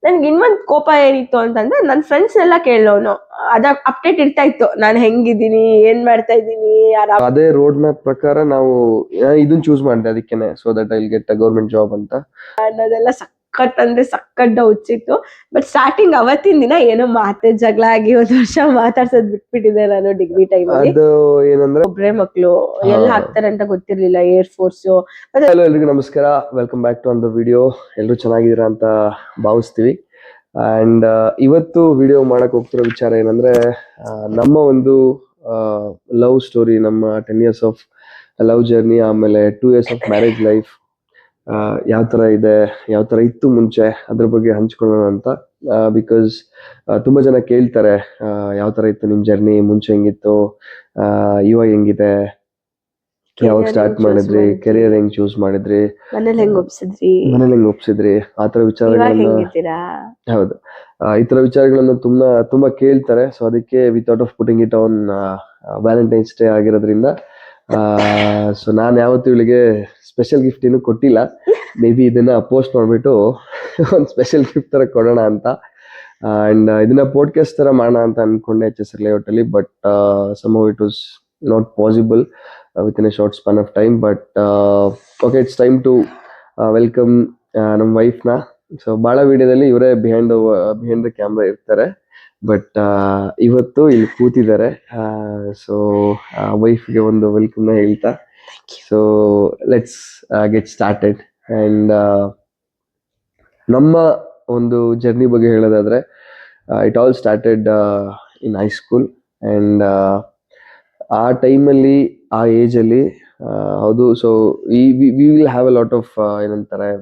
ನನ್ಗೆ ಇನ್ನೊಂದ್ ಕೋಪ ಏನಿತ್ತು ಅಂತಂದ್ರೆ ನನ್ ಫ್ರೆಂಡ್ಸ್ ಎಲ್ಲ ಕೇಳೋನು ಅದ ಅಪ್ಡೇಟ್ ಇರ್ತಾ ಇತ್ತು, ನಾನು ಹೆಂಗಿದ್ದೀನಿ, ಏನ್ ಮಾಡ್ತಾ ಇದ್ದೀನಿ, ಅದೇ ರೋಡ್ ಮ್ಯಾಪ್ ಪ್ರಕಾರ ನಾವು ಇದನ್ನ ಚೂಸ್ ಮಾಡಿದೆ ಅದಕ್ಕೇನೆ, so that I will get a government job ಅಂತ ಅನ್ನೋದೆಲ್ಲ ಸಖತ್ ಅಂದ್ರೆ ಸಖತ್ ಡೌಟ್ಸ್ ಇತ್ತು. ಬಟ್ ಸ್ಟಾರ್ಟಿಂಗ್ ಅವತ್ತಿನ ದಿನ ಏನೋ ಮಾತೆ ಜಗಳ ಆಗಿ ಒಂದ್ ವರ್ಷ ಮಾತಾಡ್ಸೋದ್ ಬಿಟ್ಬಿಟ್ಟಿದೆ ನಾನು ಡಿಗ್ರಿ ಟೈಮ್ ಅಲ್ಲಿ. ಅದು ಏನಂದ್ರೆ ಒಬ್ರೇ ಮಕ್ಳು ಎಲ್ಲಿ ಹಾಕ್ತಾರೆ ಅಂತ ಗೊತ್ತಿರ್ಲಿಲ್ಲ, ಏರ್ ಫೋರ್ಸ್. ಹಲೋ ಎಲ್ರಿಗೂ ನಮಸ್ಕಾರ, welcome back to on the video. ಎಲ್ಲರೂ ಚೆನ್ನಾಗಿದ್ದೀರಾ ಅಂತ ಭಾವಿಸ್ತೀವಿ. ಅಂಡ್ ಇವತ್ತು ವಿಡಿಯೋ ಮಾಡಕ್ ಹೋಗ್ತಿರೋ ವಿಚಾರ ಏನಂದ್ರೆ ನಮ್ಮ ಒಂದು ಲವ್ ಸ್ಟೋರಿ, ನಮ್ಮ 10 years ಆಫ್ ಲವ್ ಜರ್ನಿ, ಆಮೇಲೆ 2 years ಆಫ್ ಮ್ಯಾರೇಜ್ ಲೈಫ್ ಯಾವ ತರ ಇದೆ, ಯಾವ ತರ ಇತ್ತು ಮುಂಚೆ, ಅದ್ರ ಬಗ್ಗೆ ಹಂಚ್ಕೊಳ್ಳೋಣ ಅಂತ. ಬಿಕಾಸ್ ತುಂಬಾ ಜನ ಕೇಳ್ತಾರೆ ಯಾವ ತರ ಇತ್ತು ನಿಮ್ ಜರ್ನಿ, ಮುಂಚೆ ಹೆಂಗಿತ್ತು, ಇವಾಗ ಹೆಂಗಿದೆ, ಯಾವಾಗ ಸ್ಟಾರ್ಟ್ ಮಾಡಿದ್ರಿ, ಕೆರಿಯರ್ ಹೆಂಗ್ ಚೂಸ್ ಮಾಡಿದ್ರಿ, ಮನೇಲಿ ಹೆಂಗ್ ಒಪ್ಸಿದ್ರಿ, ಆತರ ವಿಚಾರಗಳನ್ನ, ಹೌದು, ಈ ತರ ವಿಚಾರಗಳನ್ನ ತುಂಬಾ ಕೇಳ್ತಾರೆ. ಸೊ ಅದಕ್ಕೆ without of putting it on Valentine's day ಆಗಿರೋದ್ರಿಂದ ಸೊ ನಾನು ಯಾವತ್ತೂ ಇವಳಿಗೆ ಸ್ಪೆಷಲ್ ಗಿಫ್ಟ್ ಏನು ಕೊಟ್ಟಿಲ್ಲ. ಮೇ ಬಿ ಇದನ್ನ ಪೋಸ್ಟ್ ಮಾಡ್ಬಿಟ್ಟು ಒಂದು ಸ್ಪೆಷಲ್ ಗಿಫ್ಟ್ ತರ ಕೊಡೋಣ ಅಂತ. ಅಂಡ್ ಇದನ್ನ ಪಾಡ್ಕಾಸ್ಟ್ ತರ ಮಾಡೋಣ ಅಂತ ಅನ್ಕೊಂಡೆ HSR ಲೇಔಟ್ ಅಲ್ಲಿ. But somehow it was not possible within a short span of time. But okay, it's time to welcome ನಮ್ಮ ವೈಫ್ನ. ಸೊ ಭಾಳ ವಿಡಿಯೋದಲ್ಲಿ ಇವರೇ ಬಿಹೈಂಡ್ ದ ಕ್ಯಾಮ್ರಾ ಇರ್ತಾರೆ, ಬಟ್ ಇವತ್ತು ಇಲ್ಲಿ ಕೂತಿದ್ದಾರೆ. ಸೊ ವೈಫ್ಗೆ ಒಂದು ವೆಲ್ಕಮ್ನ ಹೇಳ್ತಾ, so let's get started. And ನಮ್ಮ ಒಂದು ಜರ್ನಿ ಬಗ್ಗೆ ಹೇಳೋದಾದ್ರೆ, it all started in high school. And ಆ ಟೈಮಲ್ಲಿ, ಆ ಏಜಲ್ಲಿ, ಹೌದು, so we will have a lot of ಏನಂತಾರೆ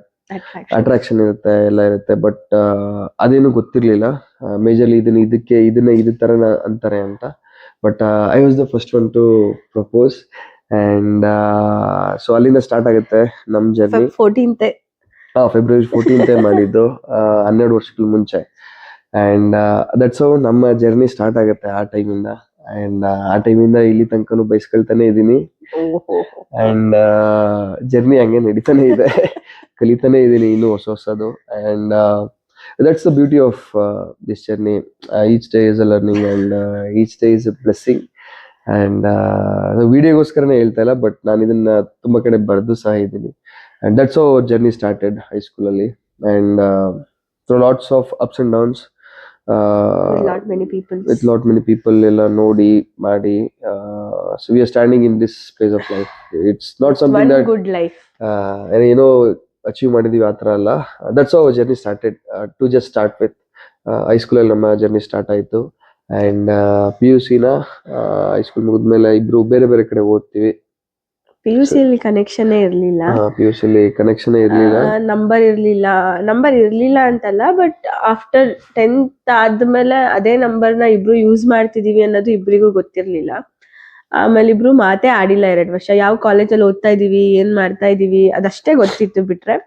ಅಟ್ರಾಕ್ಷನ್ ಇರುತ್ತೆ, ಎಲ್ಲ ಇರುತ್ತೆ. ಬಟ್ ಅದೇನು ಗೊತ್ತಿರ್ಲಿಲ್ಲ ಮೇಜರ್ಲಿ ಇದನ್ನ ಇದೇ ತರ ಅಂತಾರೆ ಅಂತ. But I was the first one to propose. And so ಅಲ್ಲಿಂದ ಸ್ಟಾರ್ಟ್ ಆಗುತ್ತೆ ನಮ್ ಜರ್ನಿ. ಫೆಬ್ರವರಿ 14th ಮಾಡಿದ್ದು, 12 ವರ್ಷಗಳ ಮುಂಚೆ. ಅಂಡ್ ದಟ್ಸ್ ಹೌ ನಮ್ಮ ಜರ್ನಿ ಸ್ಟಾರ್ಟ್ ಆಗುತ್ತೆ ಆ ಟೈಮಿಂದ. ಅಂಡ್ ಆ ಟೈಮಿಂದ ಇಲ್ಲಿ ತನಕನೂ ಬಯಸ್ಕೊಳ್ತಾನೆ ಇದ್ದೀನಿ. ಅಂಡ್ ಜರ್ನಿ ಹಂಗೆ ನಡೀತಾನೆ ಇದೆ, ಕಲಿತಾನೆ ಇದ್ದೀನಿ ಇನ್ನು ಹೊಸದು. And that's the beauty of this journey. Each day is a learning and each day is a blessing. And ವಿಡಿಯೋಗೋಸ್ಕರನೇ ಹೇಳ್ತಾ ಇಲ್ಲ, ಬಟ್ ನಾನು ಇದನ್ನ ತುಂಬಾ ಕಡೆ ಬರೆದು ಸಹ ಇದ್ದೀನಿ. And that's how journey started high school ಅಲ್ಲಿ. And lots of ups and downs, with lot many people ಎಲ್ಲ ನೋಡಿ ಮಾಡಿ. So we are standing in this phase of life. It's not something that good life ಏನೋ achieve ಮಾಡಿದೀವಿ ಆ ಥರ ಅಲ್ಲ. That's how journey started. To just start with, ಹೈಸ್ಕೂಲಲ್ಲಿ ನಮ್ಮ ಜರ್ನಿ ಸ್ಟಾರ್ಟ್ ಆಯಿತು. ಆ್ಯಂಡ್ PUC ಹೈಸ್ಕೂಲ್ ಮುಗಿದ್ಮೇಲೆ ಇಬ್ರು ಬೇರೆ ಬೇರೆ ಕಡೆ ಓದ್ತೀವಿ. PUCಯಲ್ಲಿ ಕನೆಕ್ಷನ್ ಇರ್ಲಿಲ್ಲ, PUCಯಲ್ಲಿ ಕನೆಕ್ಷನ್ ಇರ್ಲಿಲ್ಲ, ನಂಬರ್ ಇರ್ಲಿಲ್ಲ ಅಂತಲ್ಲ, ಬಟ್ ಆಫ್ಟರ್ 10th ಆದ್ಮೇಲೆ ಅದೇ ನಂಬರ್ನ ಇಬ್ರು ಯೂಸ್ ಮಾಡ್ತಿದೀವಿ ಅನ್ನೋದು ಇಬ್ರಿಗೂ ಗೊತ್ತಿರ್ಲಿಲ್ಲ. ಆಮೇಲೆ ಇಬ್ರು ಮಾತೇ ಆಡಿಲ್ಲ 2 ವರ್ಷ. ಯಾವ ಕಾಲೇಜಲ್ಲಿ ಓದ್ತಾ ಇದೀವಿ, ಏನ್ ಮಾಡ್ತಾ ಇದೀವಿ ಅದಷ್ಟೇ ಗೊತ್ತಿತ್ತು, ಬಿಟ್ರೆ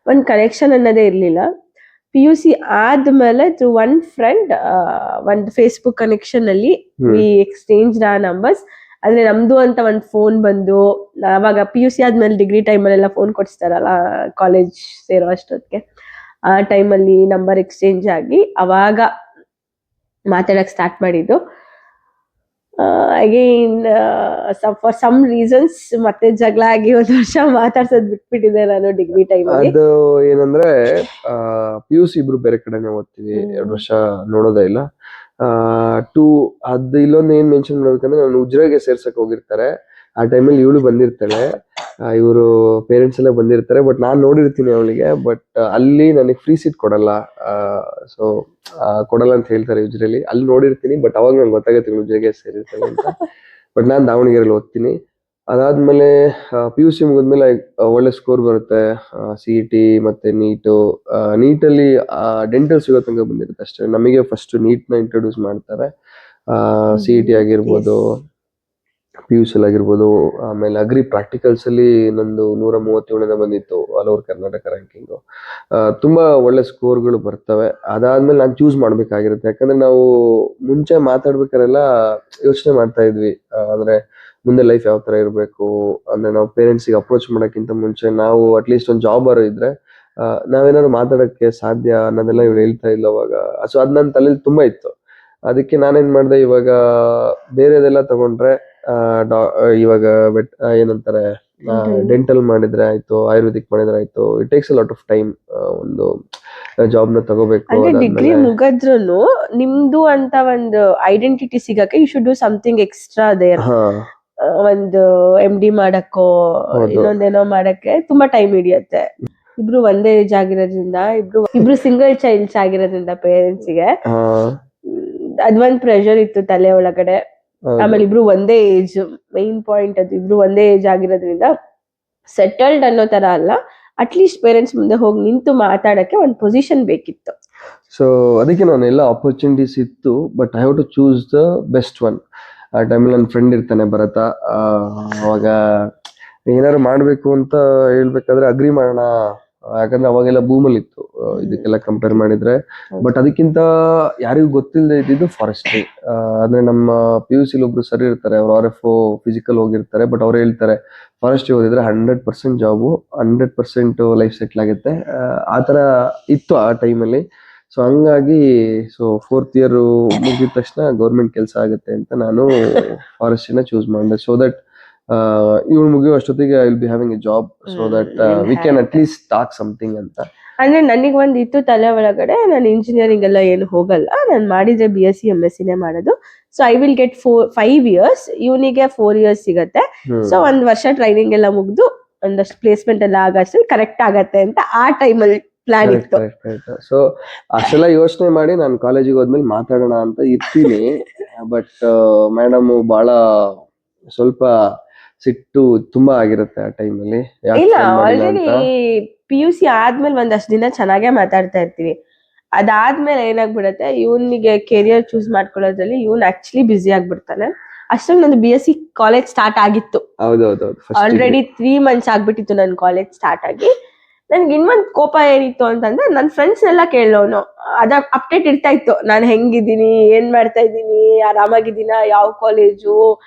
ಒಂದ್ ಕನೆಕ್ಷನ್ ಅನ್ನೋದೇ ಇರ್ಲಿಲ್ಲ. PUC ಆದ್ಮೇಲೆ ಥ್ರೂ ಒನ್ ಫ್ರೆಂಡ್, ಒಂದು ಫೇಸ್ಬುಕ್ ಕನೆಕ್ಷನ್ ಅಲ್ಲಿ ವಿ ಎಕ್ಸ್ಚೇಂಜ್ ಆ ನಂಬರ್ಸ್. ಆದ್ರೆ ನಮ್ದು ಅಂತ ಒಂದ್ ಫೋನ್ ಬಂದು, ಅವಾಗ PUC ಆದ್ಮೇಲೆ ಡಿಗ್ರಿ ಟೈಮಲ್ಲೆಲ್ಲ ಫೋನ್ ಕೊಡಿಸ್ತಾರಲ್ಲ ಕಾಲೇಜ್ ಸೇರೋ ಅಷ್ಟೊತ್ತಿಗೆ, ಆ ಟೈಮಲ್ಲಿ ನಂಬರ್ ಎಕ್ಸ್ಚೇಂಜ್ ಆಗಿ ಅವಾಗ ಮಾತಾಡಕ್ ಸ್ಟಾರ್ಟ್ ಮಾಡಿದ್ದು. ಅಗೈನ್ ಫಾರ್ ಸಮ್ ರೀಸನ್ಸ್ ಮತ್ತೆ ಜಗಳ ಆಗಿ ಒಂದ್ ವರ್ಷ ಮಾತಾಡ್ಸೋದ್ ಬಿಟ್ಬಿಟ್ಟಿದೆ ನಾನು ಡಿಗ್ರಿ ಟೈಮ್. ಅದು ಏನಂದ್ರೆ PUC ಇಬ್ರು ಬೇರೆ ಕಡೆನೆ ಓದ್ತೀವಿ, 2 ವರ್ಷ ನೋಡೋದೇ ಇಲ್ಲ. ಅದು ಇಲ್ಲೊಂದು ಏನ್ ಮೆನ್ಷನ್ ಮಾಡ್ಬೇಕಂದ್ರೆ, ನಾನು ಉಜ್ರೆಗೆ ಸೇರ್ಸಕ್ ಹೋಗಿರ್ತಾರೆ. ಆ ಟೈಮಲ್ಲಿ ಇವಳು ಬಂದಿರ್ತಾಳೆ, ಇವರು ಪೇರೆಂಟ್ಸ್ ಎಲ್ಲ ಬಂದಿರ್ತಾರೆ. ಬಟ್ ನಾನ್ ನೋಡಿರ್ತೀನಿ ಅವಳಿಗೆ, ಬಟ್ ಅಲ್ಲಿ ನನಗೆ ಫ್ರೀ ಸೀಟ್ ಕೊಡಲ್ಲ. ಸೊ ಕೊಡಲ್ಲ ಅಂತ ಹೇಳ್ತಾರೆ ಉಜ್ರೆಲಿ. ಅಲ್ಲಿ ನೋಡಿರ್ತೀನಿ, ಬಟ್ ಅವಾಗ ನಂಗೆ ಗೊತ್ತಾಗುತ್ತೆ ಉಜ್ರೆಗೆ ಸೇರಿರ್ತಾಳೆ ಅಂತ. ಬಟ್ ನಾನ್ ದಾವಣಗೆರೆಯಲ್ಲಿ ಓದ್ತೀನಿ. ಅದಾದ್ಮೇಲೆ PUC ಮುಗಿದ್ಮೇಲೆ ಒಳ್ಳೆ ಸ್ಕೋರ್ ಬರುತ್ತೆ, CET ಮತ್ತೆ ನೀಟಲ್ಲಿ ಡೆಂಟಲ್ ಸಿಗೋ ತನಕ ಬಂದಿರುತ್ತೆ ಅಷ್ಟೇ. ನಮಗೆ ಫಸ್ಟ್ ನೀಟ್ನ ಇಂಟ್ರೊಡ್ಯೂಸ್ ಮಾಡ್ತಾರೆ. CET ಆಗಿರ್ಬೋದು, PUC ಆಗಿರ್ಬೋದು. ಆಮೇಲೆ ಅಗ್ರಿ ಪ್ರಾಕ್ಟಿಕಲ್ಸ್ ಅಲ್ಲಿ ನಂದು 137 ಬಂದಿತ್ತು ಆಲ್ ಓವರ್ ಕರ್ನಾಟಕ ರ್ಯಾಂಕಿಂಗು. ತುಂಬಾ ಒಳ್ಳೆ ಸ್ಕೋರ್ಗಳು ಬರ್ತವೆ. ಅದಾದ್ಮೇಲೆ ನಾನು ಚೂಸ್ ಮಾಡ್ಬೇಕಾಗಿರುತ್ತೆ, ಯಾಕಂದ್ರೆ ನಾವು ಮುಂಚೆ ಮಾತಾಡ್ಬೇಕಾರೆಲ್ಲ ಯೋಚನೆ ಮಾಡ್ತಾ ಇದ್ವಿ, ಅಂದ್ರೆ ಮುಂದೆ ಲೈಫ್ ಯಾವ ತರ ಇರಬೇಕು. ಅಂದ್ರೆ ನಾವು ಪೇರೆಂಟ್ಸಿಗೆ ಅಪ್ರೋಚ್ ಮಾಡೋಕ್ಕಿಂತ ಮುಂಚೆ ನಾವು ಅಟ್ಲೀಸ್ಟ್ ಒಂದು ಜಾಬ್ ಇದ್ರೆ ನಾವೇನಾದ್ರು ಮಾತಾಡಕ್ಕೆ ಸಾಧ್ಯ ಅನ್ನೋದೆಲ್ಲ ಇವ್ರು ಹೇಳ್ತಾ ಇಲ್ಲ ಅವಾಗ. ಸೊ ಅದ್ ನನ್ನ ತಲೆಯಲ್ಲಿ ತುಂಬಾ ಇತ್ತು. ಅದಕ್ಕೆ ನಾನೇನ್ ಮಾಡ್ದೆ, ಇವಾಗ ಬೇರೆದೆಲ್ಲ ತಗೊಂಡ್ರೆ ಇವಾಗ ಏನಂತಾರೆ, ಡೆಂಟಲ್ ಮಾಡಿದ್ರೆ ಆಯ್ತು, ಆಯುರ್ವೇದಿಕ್ ಮಾಡಿದ್ರೆ ಆಯ್ತು, it takes a lot of time. ಒಂದು ಜಾಬ್ ನ ತಗೋಬೇಕು, ಅಂದ್ರೆ ಡಿಗ್ರಿ ಮುಗಿದ್ರುನು ನಿಮ್ದು ಅಂತ ಒಂದು ಐಡೆಂಟಿಟಿ ಸಿಗಕ್ಕೆ you should do something extra there. ಒಂದು MD ಮಾಡಕ್ಕೋ ಇನ್ನೊಂದೇನೋ ಮಾಡಕ್ಕೆ ತುಂಬಾ ಟೈಮ್ ಹಿಡಿಯತ್ತೆ. ಇಬ್ರು ಒಂದೇ ಏಜ್ ಆಗಿರೋದ್ರಿಂದ, ಇಬ್ರು ಸಿಂಗಲ್ ಚೈಲ್ಡ್ಸ್ ಆಗಿರೋದ್ರಿಂದ ಪೇರೆಂಟ್ಸ್ ಗೆ ಅದೊಂದ್ ಪ್ರೆಷರ್ ಇತ್ತು ತಲೆ ಒಳಗಡೆ. ಆಮೇಲೆ ಇಬ್ರು ಒಂದೇ ಏಜ್, ಮೈನ್ ಪಾಯಿಂಟ್ ಅದು, ಇಬ್ರು ಒಂದೇ ಏಜ್ ಆಗಿರೋದ್ರಿಂದ ಸೆಟಲ್ಡ್ ಅನ್ನೋ ತರ ಅಲ್ಲ, ಅಟ್ಲೀಸ್ಟ್ ಪೇರೆಂಟ್ಸ್ ಮುಂದೆ ಹೋಗಿ ನಿಂತು ಮಾತಾಡಕ್ಕೆ ಒಂದು ಪೊಸಿಷನ್ ಬೇಕಿತ್ತು. ಸೊ ಅದಕ್ಕೆ ನಾನು ಎಲ್ಲ ಆಪರ್ಚುನಿಟೀಸ್ ಇತ್ತು, but I have to choose the best one. ಆ ಟೈಮಲ್ಲಿ ನನ್ನ ಫ್ರೆಂಡ್ ಇರ್ತಾನೆ ಭರತ, ಅವಾಗ ಏನಾದ್ರು ಮಾಡ್ಬೇಕು ಅಂತ ಹೇಳ್ಬೇಕಾದ್ರೆ ಅಗ್ರಿ ಮಾಡೋಣ, ಯಾಕಂದ್ರೆ ಅವಾಗೆಲ್ಲ ಬೂಮಲ್ಲಿ ಇತ್ತು ಇದಕ್ಕೆಲ್ಲ ಕಂಪೇರ್ ಮಾಡಿದ್ರೆ. ಬಟ್ ಅದಕ್ಕಿಂತ ಯಾರಿಗೂ ಗೊತ್ತಿಲ್ಲದೆ ಇದ್ದಿದ್ದು ಫಾರೆಸ್ಟ್ರಿ. ಅಂದ್ರೆ ನಮ್ಮ PUC ಒಬ್ರು ಸರಿ ಇರ್ತಾರೆ, ಅವ್ರು RFO ಫಿಸಿಕಲ್ ಹೋಗಿರ್ತಾರೆ, ಬಟ್ ಅವ್ರು ಹೇಳ್ತಾರೆ ಫಾರೆಸ್ಟ್ರಿ ಓದಿದ್ರೆ 100% ಜಾಬು, 100% ಲೈಫ್ ಸೆಟ್ಲ್ ಆಗುತ್ತೆ. ಆ ತರ ಇತ್ತು ಆ ಟೈಮಲ್ಲಿ. ಸೊ ಹಂಗಾಗಿ ಫೋರ್ತ್ ಇಯರ್ ಮುಗಿದ ತಕ್ಷಣ ಗೌರ್ಮೆಂಟ್ ಕೆಲಸ ಆಗುತ್ತೆ ಅಂತ ನಾನು ಫಾರೆಸ್ಟ್ರಿನ ಚೂಸ್ ಮಾಡಿದೆ. ಸೊ ದಟ್ ಇವ್ರು ಮುಗಿಯೋ ಅಷ್ಟೊತ್ತಿಗೆ I will be having A job, so that we can at least start something ಅಂತ. ಅಂದ್ರೆ ನನಗೆ ಒಂದ್ ಇತ್ತು ತಲೆ ಒಳಗಡೆ, ನಾನು ಇಂಜಿನಿಯರಿಂಗ್ ಎಲ್ಲ ಏನು ಹೋಗಲ್ಲ, ನಾನು ಮಾಡಿದ್ರೆ BSc MSc ಮಾಡೋದು. So I will get 5 years, ಇವನಿಗೆ 4 years ಸಿಗತ್ತೆ. ಸೊ 1 ವರ್ಷ ಟ್ರೈನಿಂಗ್ ಎಲ್ಲ ಮುಗ್ದು ಒಂದಷ್ಟು ಪ್ಲೇಸ್ಮೆಂಟ್ ಎಲ್ಲ ಆಗಷ್ಟು ಕರೆಕ್ಟ್ ಆಗತ್ತೆ ಅಂತ ಆ ಟೈಮಲ್ಲಿ ಪ್ಲಾನ್ ಇತ್ತು. ಸೊ ಅಷ್ಟೆಲ್ಲ ಯೋಚನೆ ಮಾಡಿ ನಾನು ಕಾಲೇಜಿಗೆ ಹೋದ್ಮೇಲೆ ಮಾತಾಡೋಣ ಅಂತ ಇರ್ತೀನಿ. ಬಟ್ ಮೇಡಮ್ ಬಹಳ ಸ್ವಲ್ಪ ಸಿಟ್ಟು ತುಂಬಾ ಆಗಿರುತ್ತೆ ಆ ಟೈಮಲ್ಲಿ. ಇಲ್ಲ, ಆಲ್ರೆಡಿ PUC ಆದ್ಮೇಲೆ ಒಂದಷ್ಟು ದಿನ ಚೆನ್ನಾಗೇ ಮಾತಾಡ್ತಾ ಇರ್ತೀವಿ. ಅದಾದ್ಮೇಲೆ ಏನಾಗ್ಬಿಡತ್ತೆ, ಇವನಿಗೆ ಕೆರಿಯರ್ ಚೂಸ್ ಮಾಡ್ಕೊಳ್ಳೋದ್ರಲ್ಲಿ ಇವನ್ ಆಕ್ಚುಲಿ ಬ್ಯುಸಿ ಆಗ್ಬಿಡ್ತಾನೆ. ಅಷ್ಟೊಂದು ನಂದು BSc ಕಾಲೇಜ್ ಸ್ಟಾರ್ಟ್ ಆಗಿತ್ತು. ಆಲ್ರೆಡಿ 3 months ಆಗ್ಬಿಟ್ಟಿತ್ತು ನನ್ ಕಾಲೇಜ್ ಸ್ಟಾರ್ಟ್ ಆಗಿ. ನನ್ಗೆ ಇನ್ನೊಂದ್ ಕೋಪ ಏನಿತ್ತು ಅಂತಂದ್ರೆ, ನನ್ ಫ್ರೆಂಡ್ಸ್ ಎಲ್ಲ ಕೇಳೋನು, ಅದ ಅಪ್ಡೇಟ್ ಇರ್ತಾ ಇತ್ತು, ನಾನು ಹೆಂಗಿದ್ದೀನಿ, ಏನ್ ಮಾಡ್ತಾ ಇದ್ದೀನಿ, ಆರಾಮಾಗಿದ್ದೀನ, ಯಾವ ಕಾಲೇಜು,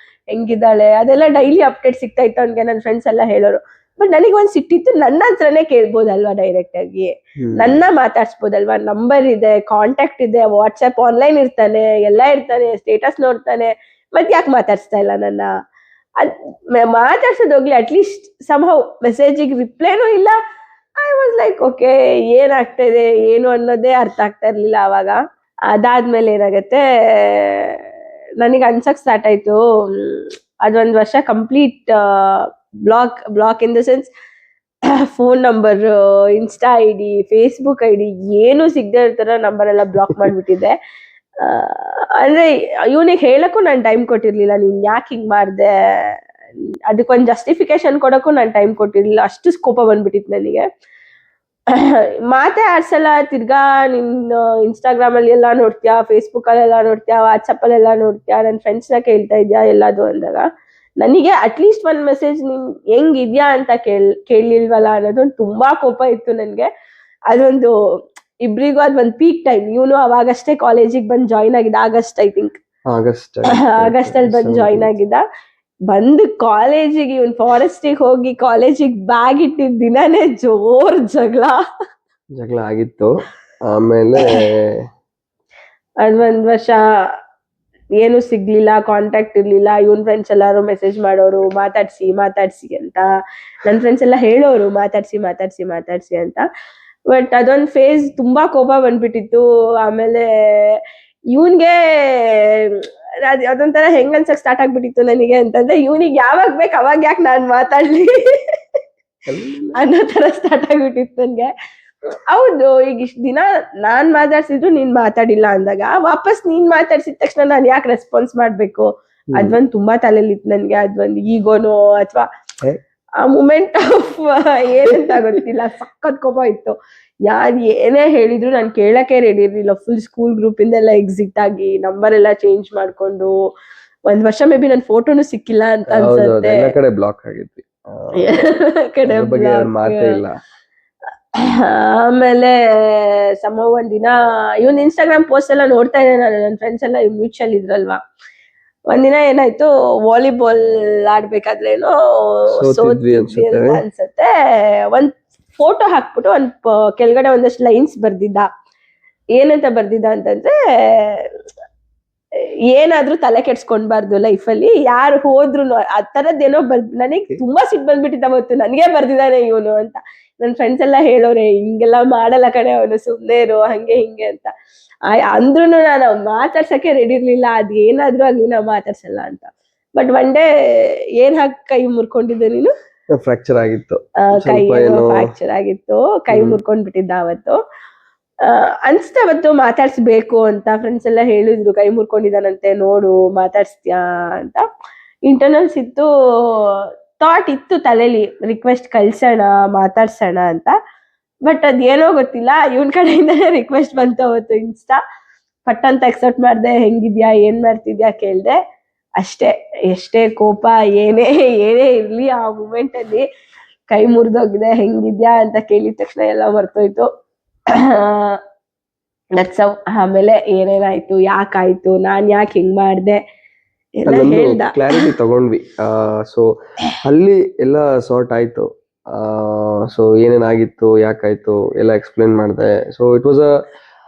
ಹೆಂಗಿದ್ದಾಳೆ, ಅದೆಲ್ಲ ಡೈಲಿ ಅಪ್ಡೇಟ್ ಸಿಗ್ತಾ ಇತ್ತು ಅವ್ನಿಗೆ. ನನ್ನ ಫ್ರೆಂಡ್ಸ್ ಎಲ್ಲ ಹೇಳೋರು. ಬಟ್ ನನಗೆ ಒಂದ್ ಸಿಟ್ಟಿತ್ತು, ನನ್ನ ಹತ್ರನೇ ಕೇಳ್ಬೋದಲ್ವಾ, ಡೈರೆಕ್ಟ್ ಆಗಿ ನನ್ನ ಮಾತಾಡ್ಸ್ಬೋದಲ್ವಾ, ನಂಬರ್ ಇದೆ, ಕಾಂಟ್ಯಾಕ್ಟ್ ಇದೆ, ವಾಟ್ಸ್ಆಪ್ ಆನ್ಲೈನ್ ಇರ್ತಾನೆ, ಎಲ್ಲ ಇರ್ತಾನೆ, ಸ್ಟೇಟಸ್ ನೋಡ್ತಾನೆ, ಮತ್ ಯಾಕೆ ಮಾತಾಡ್ಸ್ತಾ ಇಲ್ಲ ನನ್ನ? ಮಾತಾಡ್ಸೋದೋಗ್ಲಿ, ಅಟ್ಲೀಸ್ಟ್ ಸಮ್ಹೌ ಮೆಸೇಜಿಗೆ ರಿಪ್ಲೈನೂ ಇಲ್ಲ. ಐ ವಾಸ್ ಲೈಕ್ ಓಕೆ, ಏನಾಗ್ತಾ ಇದೆ ಏನು ಅನ್ನೋದೇ ಅರ್ಥ ಆಗ್ತಾ ಇರ್ಲಿಲ್ಲ ಅವಾಗ. ಅದಾದ್ಮೇಲೆ ಏನಾಗತ್ತೆ, ನನಗೆ ಅನ್ಸಕ್ ಸ್ಟಾರ್ಟ್ ಆಯ್ತು, ಅದೊಂದ್ ವರ್ಷ complete block in the sense, phone number, insta ID, Facebook ID ಏನು ಸಿಗದೆ ಇರ್ತಾರ ನಂಬರ್ ಎಲ್ಲ ಬ್ಲಾಕ್ ಮಾಡ್ಬಿಟ್ಟಿದ್ದೆ. ಅಂದ್ರೆ ಇವನಿಗೆ ಹೇಳಕ್ಕೂ ನಾನು ಟೈಮ್ ಕೊಟ್ಟಿರ್ಲಿಲ್ಲ, ನೀನ್ ಯಾಕೆ ಹಿಂಗ್ ಮಾಡ್ದೆ, ಅದಕ್ಕೊಂದು ಜಸ್ಟಿಫಿಕೇಶನ್ ಕೊಡಕ್ಕೂ ನಾನು ಟೈಮ್ ಕೊಟ್ಟಿರ್ಲಿಲ್ಲ. ಅಷ್ಟು ಕೋಪ ಬಂದ್ಬಿಟ್ಟಿತ್ತು ನನಗೆ. ಮಾತೆ ಆಡ್ಸಲ್ಲ, ತಿರ್ಗಾ ನಿನ್ ಇನ್ಸ್ಟಾಗ್ರಾಮ್ ಅಲ್ಲಿ ಎಲ್ಲ ನೋಡ್ತೀಯಾ, Facebook ಅಲ್ಲೆಲ್ಲ ನೋಡ್ತೀಯಾ, ವಾಟ್ಸಪ್ ಅಲ್ಲೆಲ್ಲ ನೋಡ್ತೀಯಾ, ನನ್ನ ಫ್ರೆಂಡ್ಸ್ನ ಕೇಳ್ತಾ ಇದ್ಯಾ ಎಲ್ಲದು ಅಂದಾಗ, ನನಗೆ ಅಟ್ಲೀಸ್ಟ್ ಒಂದ್ ಮೆಸೇಜ್ ನಿನ್ ಹೆಂಗಿದ್ಯಾ ಅಂತ ಕೇಳಲಿಲ್ವಲ್ಲ ಅನ್ನೋದೊಂದು ತುಂಬಾ ಕೋಪ ಇತ್ತು ನನ್ಗೆ. ಅದೊಂದು ಇಬ್ರಿಗೂ ಅದ್ ಒಂದ್ ಪೀಕ್ ಟೈಮ್. ಇವನು ಅವಾಗಷ್ಟೇ ಕಾಲೇಜಿಗೆ ಬಂದ್ ಜಾಯಿನ್ ಆಗಿದ್ದ, ಆಗಸ್ಟ್ ಐ ಥಿಂಕ್, ಆಗಸ್ಟ್ ಅಲ್ಲಿ ಬಂದ್ ಜಾಯಿನ್ ಆಗಿದ್ದ. ಬಂದು ಕಾಲೇಜಿಗೆ, ಇವನ್ ಫಾರೆಸ್ಟಿಗೆ ಹೋಗಿ ಕಾಲೇಜಿಗೆ ಬ್ಯಾಗ್ ಇಟ್ಟಿದ್ದ ದಿನಾನೇ ಜೋರ್ ಜಗಳ ಆಗಿತ್ತು. ಆಮೇಲೆ ಅದೊಂದ್ ವರ್ಷ ಏನು ಸಿಗ್ಲಿಲ್ಲ, ಕಾಂಟ್ಯಾಕ್ಟ್ ಇರ್ಲಿಲ್ಲ. ಇವನ್ ಫ್ರೆಂಡ್ಸ್ ಎಲ್ಲಾರು ಮೆಸೇಜ್ ಮಾಡೋರು, ಮಾತಾಡ್ಸಿ ಅಂತ. ನನ್ ಫ್ರೆಂಡ್ಸ್ ಎಲ್ಲ ಹೇಳೋರು ಮಾತಾಡ್ಸಿ ಅಂತ. ಬಟ್ ಅದೊಂದ್ ಫೇಸ್ ತುಂಬಾ ಕೋಪ ಬಂದ್ಬಿಟ್ಟಿತ್ತು. ಆಮೇಲೆ ಇವನ್ಗೆ ಅದೊಂಥರ ಹೆಂಗ್ ಅನ್ಸಕ್ ಸ್ಟಾರ್ಟ್ ಆಗ್ಬಿಟ್ಟಿತ್ತು ನನಗೆ ಅಂತಂದ್ರೆ, ಇವನಿಗೆ ಯಾವಾಗ ಬೇಕು ಅವಾಗ ಯಾಕೆ ನಾನ್ ಮಾತಾಡ್ಲಿ ಅನ್ನೋ ತರ ಸ್ಟಾರ್ಟ್ ಆಗ್ಬಿಟ್ಟಿತ್ತು ನನ್ಗೆ. ಹೌದು, ಈಗ ಇಷ್ಟ ದಿನ ನಾನ್ ಮಾತಾಡ್ಸಿದ್ರು ನೀನ್ ಮಾತಾಡಿಲ್ಲ ಅಂದಾಗ, ವಾಪಸ್ ನೀನ್ ಮಾತಾಡ್ಸಿದ ತಕ್ಷಣ ನಾನ್ ಯಾಕೆ ರೆಸ್ಪಾನ್ಸ್ ಮಾಡ್ಬೇಕು? ಅದೊಂದ್ ತುಂಬಾ ತಲೆಲಿತ್ತು ನನ್ಗೆ. ಅದೊಂದು ಈಗೋನೋ ಅಥವಾ ಆ ಮೂಮೆಂಟ್ ಆಫ್ ಏನಂತ ಗೊತ್ತಿಲ್ಲ, ಸಖತ್ ಕೋಪ ಇತ್ತು. ಯಾರ್ ಏನೇ ಹೇಳಿದ್ರು ನಾನು ಕೇಳಕ್ಕೆ ರೆಡಿ ಇರ್ಲಿಲ್ಲ. ಫುಲ್ ಸ್ಕೂಲ್ ಗ್ರೂಪ್ ಇಂದೆಲ್ಲ ಎಕ್ಸಿಟ್ ಆಗಿ, ನಂಬರ್ ಎಲ್ಲ ಚೇಂಜ್ ಮಾಡ್ಕೊಂಡು, ಒಂದ್ ವರ್ಷ ಮೇ ಬಿ ನನ್ ಫೋಟೋನು ಸಿಕ್ಕಿಲ್ಲ ಅಂತ ಅನ್ಸುತ್ತೆ. ಕಡೆ ಬ್ಲಾಕ್ ಆಗಿದ್ವಿ, ಮಾತೇ ಇಲ್ಲ. ಆಮೇಲೆ ಒಂದಿನ ಇವನ್ ಇನ್ಸ್ಟಾಗ್ರಾಮ್ ಪೋಸ್ಟ್ ಎಲ್ಲ ನೋಡ್ತಾ ಇದ್ದೆ ನಾನು, ನನ್ನ ಫ್ರೆಂಡ್ಸ್ ಎಲ್ಲ ಮ್ಯೂಚುವಲ್ ಇದ್ರಲ್ವಾ. ಒಂದಿನ ಏನಾಯ್ತು, ವಾಲಿಬಾಲ್ ಆಡ್ಬೇಕಾದ್ರೇನೋ ಸೋತ್ವಿ ಅನ್ಸತ್ತೆ. ಒಂದ್ ಫೋಟೋ ಹಾಕ್ಬಿಟ್ಟು ಕೆಳಗಡೆ ಒಂದಷ್ಟು ಲೈನ್ಸ್ ಬರ್ದಿದ್ದ. ಏನಂತ ಬರ್ದಿದ್ದ ಅಂತಂದ್ರೆ, ಏನಾದ್ರೂ ತಲೆ ಕೆಡ್ಸ್ಕೊಂಡ್ಬಾರ್ದು ಲೈಫಲ್ಲಿ, ಯಾರು ಹೋದ್ರು ಆ ತರದ್ದೇನೋ ನನಗೆ ತುಂಬಾ ಸಿಟ್ಟು ಬಂದ್ಬಿಟ್ಟಿದ್ದ ಅವತ್ತು, ನನ್ಗೆ ಬರ್ದಿದ್ದಾನೆ ಇವನು ಅಂತ. ನನ್ ಫ್ರೆಂಡ್ಸ್ ಎಲ್ಲ ಹೇಳೋರೆ, ಹಿಂಗೆಲ್ಲ ಮಾಡಲ್ಲ ಕಣೆ ಅವನು, ಸುಮ್ನೆ ಇರು, ಹಂಗೆ ಹಿಂಗೆ ಅಂತ. ಅಂದ್ರೂ ನಾನು ಮಾತಾಡ್ಸಕ್ಕೆ ರೆಡಿ ಇರ್ಲಿಲ್ಲ, ಅದ್ ಏನಾದ್ರೂ ಆಗ್ಲಿ ನಾವು ಮಾತಾಡ್ಸಲ್ಲ ಅಂತ. ಬಟ್ ಒನ್ ಡೇ ಏನ್ ಹಾಕಿ ಕೈ ಮುರ್ಕೊಂಡಿದ್ದೆ ನೀನು? ಫ್ರಾಕ್ಚರ್ ಆಗಿತ್ತು, ಕೈ ಫ್ರಾಕ್ಚರ್ ಆಗಿತ್ತು, ಕೈ ಮುರ್ಕೊಂಡ್ಬಿಟ್ಟಿದ್ದ ಅವತ್ತು. ಅನ್ಸ್ತಾ ಅವತ್ತು ಮಾತಾಡ್ಸ್ಬೇಕು ಅಂತ. ಫ್ರೆಂಡ್ಸ್ ಎಲ್ಲ ಹೇಳಿದ್ರು, ಕೈ ಮುರ್ಕೊಂಡಿದ್ದಾನಂತೆ, ನೋಡು ಮಾತಾಡ್ಸ್ತೀಯಾ ಅಂತ. ಇಂಟರ್ನಲ್ಸ್ ಇತ್ತು, ಥಾಟ್ ಇತ್ತು ತಲೆಲಿ, ರಿಕ್ವೆಸ್ಟ್ ಕಳ್ಸೋಣ, ಮಾತಾಡ್ಸೋಣ ಅಂತ. ಬಟ್ ಅದೇನೋ ಗೊತ್ತಿಲ್ಲ, ಇವನ್ ಕಡೆಯಿಂದಾನೇ ರಿಕ್ವೆಸ್ಟ್ ಬಂತು ಅವತ್ತು ಇನ್ಸ್ಟಾ. ಪಟ್ ಅಂತ ಎಕ್ಸೆಪ್ಟ್ ಮಾಡ್ದೆ. ಹೆಂಗಿದ್ಯಾ, ಏನ್ ಮಾಡ್ತಿದ್ಯಾ ಕೇಳ್ದೆ, ಅಷ್ಟೇ. ಎಷ್ಟೇ ಕೋಪ ಏನೇ ಇರ್ಲಿ, ಆ ಮೂಮೆಂಟ್ ಅಲ್ಲಿ ಕೈ ಮುರಿದೋಗಿದೆ. ಹೆಂಗಿದ್ಯಾ ಅಂತ ಕೇಳಿದ ತಕ್ಷಣ ಎಲ್ಲ ಮರ್ತೋಯ್ತು. ಆಮೇಲೆ ಏನೇನಾಯ್ತು, ಯಾಕಾಯ್ತು, ನಾನ್ ಯಾಕೆ ಹಿಂಗ್ ಮಾಡ್ದೆ ಎಲ್ಲ ಹೇಳ್ದ. ಕ್ಲಾರಿಟಿ ತಗೊಂಡ್ವಿ. ಸೊ ಅಲ್ಲಿ ಎಲ್ಲ ಸಾರ್ಟ್ ಆಯ್ತು. ಸೊ ಏನೇನಾಗಿತ್ತು, ಯಾಕಾಯ್ತು ಎಲ್ಲ ಎಕ್ಸ್ಪ್ಲೇನ್ ಮಾಡಿದೆ. ಸೊ ಇಟ್ ವಾಸ್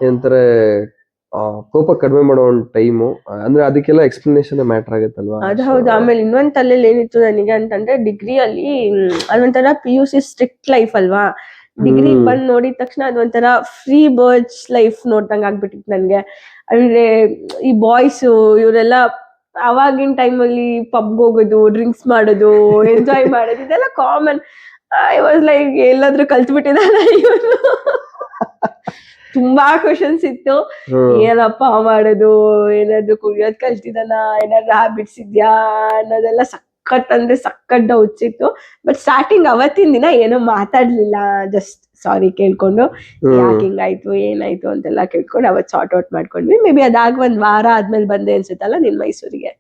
ಏನಂತಾರೆ, ಕೋಪ ಕಡಿಮೆ ಮಾಡೋ ಒಂದು ಟೈಮು. ಅಂದ್ರೆ ಅದಕ್ಕೆಲ್ಲ ಎಕ್ಸ್ಪ್ಲನೇಷನ್ ಮ್ಯಾಟರ್ ಆಗುತ್ತಲ್ವಾ. ಅದು ಹೌದು. ಆಮೇಲೆ ಇನ್ನೊಂದ್ ತಲೆಯಲ್ಲಿ ಏನಿತ್ತು ನನಗೆ ಅಂತಂದ್ರೆ, ಡಿಗ್ರಿಯಲ್ಲಿ ಅದೊಂಥರ PUC ಸ್ಟ್ರಿಕ್ಟ್ ಲೈಫ್ ಅಲ್ವಾ. ಡಿಗ್ರಿ ಬಂದ್ ನೋಡಿದ ತಕ್ಷಣ ಅದೊಂಥರ ಫ್ರೀ ಬರ್ಡ್ಸ್ ಲೈಫ್ ನೋಡ್ದಂಗ ಆಗ್ಬಿಟ್ಟಿತ್ತು ನನ್ಗೆ. ಅಂದ್ರೆ ಈ ಬಾಯ್ಸ್ ಇವರೆಲ್ಲ ಅವಾಗಿನ ಟೈಮಲ್ಲಿ ಪಬ್ಗೆ ಹೋಗೋದು, ಡ್ರಿಂಕ್ಸ್ ಮಾಡೋದು, ಎಂಜಾಯ್ ಮಾಡೋದು, ಇದೆಲ್ಲ ಕಾಮನ್. ಐ ವಾಸ್ ಲೈಕ್, ಎಲ್ಲಾದ್ರೂ ಕಲ್ತ್ಬಿಟ್ಟಿದಾನ ಇವನು. ತುಂಬಾ ಕ್ವಶನ್ಸ್ ಇತ್ತು. ಏನಪ್ಪ ಮಾಡೋದು, ಏನಾದ್ರು ಕುಡಿಯೋದ್ ಕಲ್ತಿದಾನ, ಏನಾದ್ರು ಹ್ಯಾಬಿಟ್ಸ್ ಇದ್ಯಾ ಅನ್ನೋದೆಲ್ಲ ಸಖತ್ ಅಂದ್ರೆ ಸಖತ್ ಡೌಟ್ಸ್ ಇತ್ತು. ಬಟ್ ಸ್ಟಾರ್ಟಿಂಗ್ ಅವತ್ತಿನ ದಿನ ಏನೋ ಮಾತಾಡ್ಲಿಲ್ಲ, ಜಸ್ಟ್ ಸಾರಿ ಕೇಳ್ಕೊಂಡು, ಯಾಕೆ ಹಿಂಗಾಯ್ತು, ಏನಾಯ್ತು ಅಂತೆಲ್ಲ ಕೇಳ್ಕೊಂಡು ಅವತ್ ಸಾರ್ಟ್ ಔಟ್ ಮಾಡ್ಕೊಂಡ್ವಿ. ಮೇ ಬಿ ಅದಾಗ ಒಂದ್ ವಾರ ಆದ್ಮೇಲೆ ಬಂದೆ ಅನ್ಸುತ್ತಲ್ಲ ನೀನ್ ಮೈಸೂರಿಗೆ,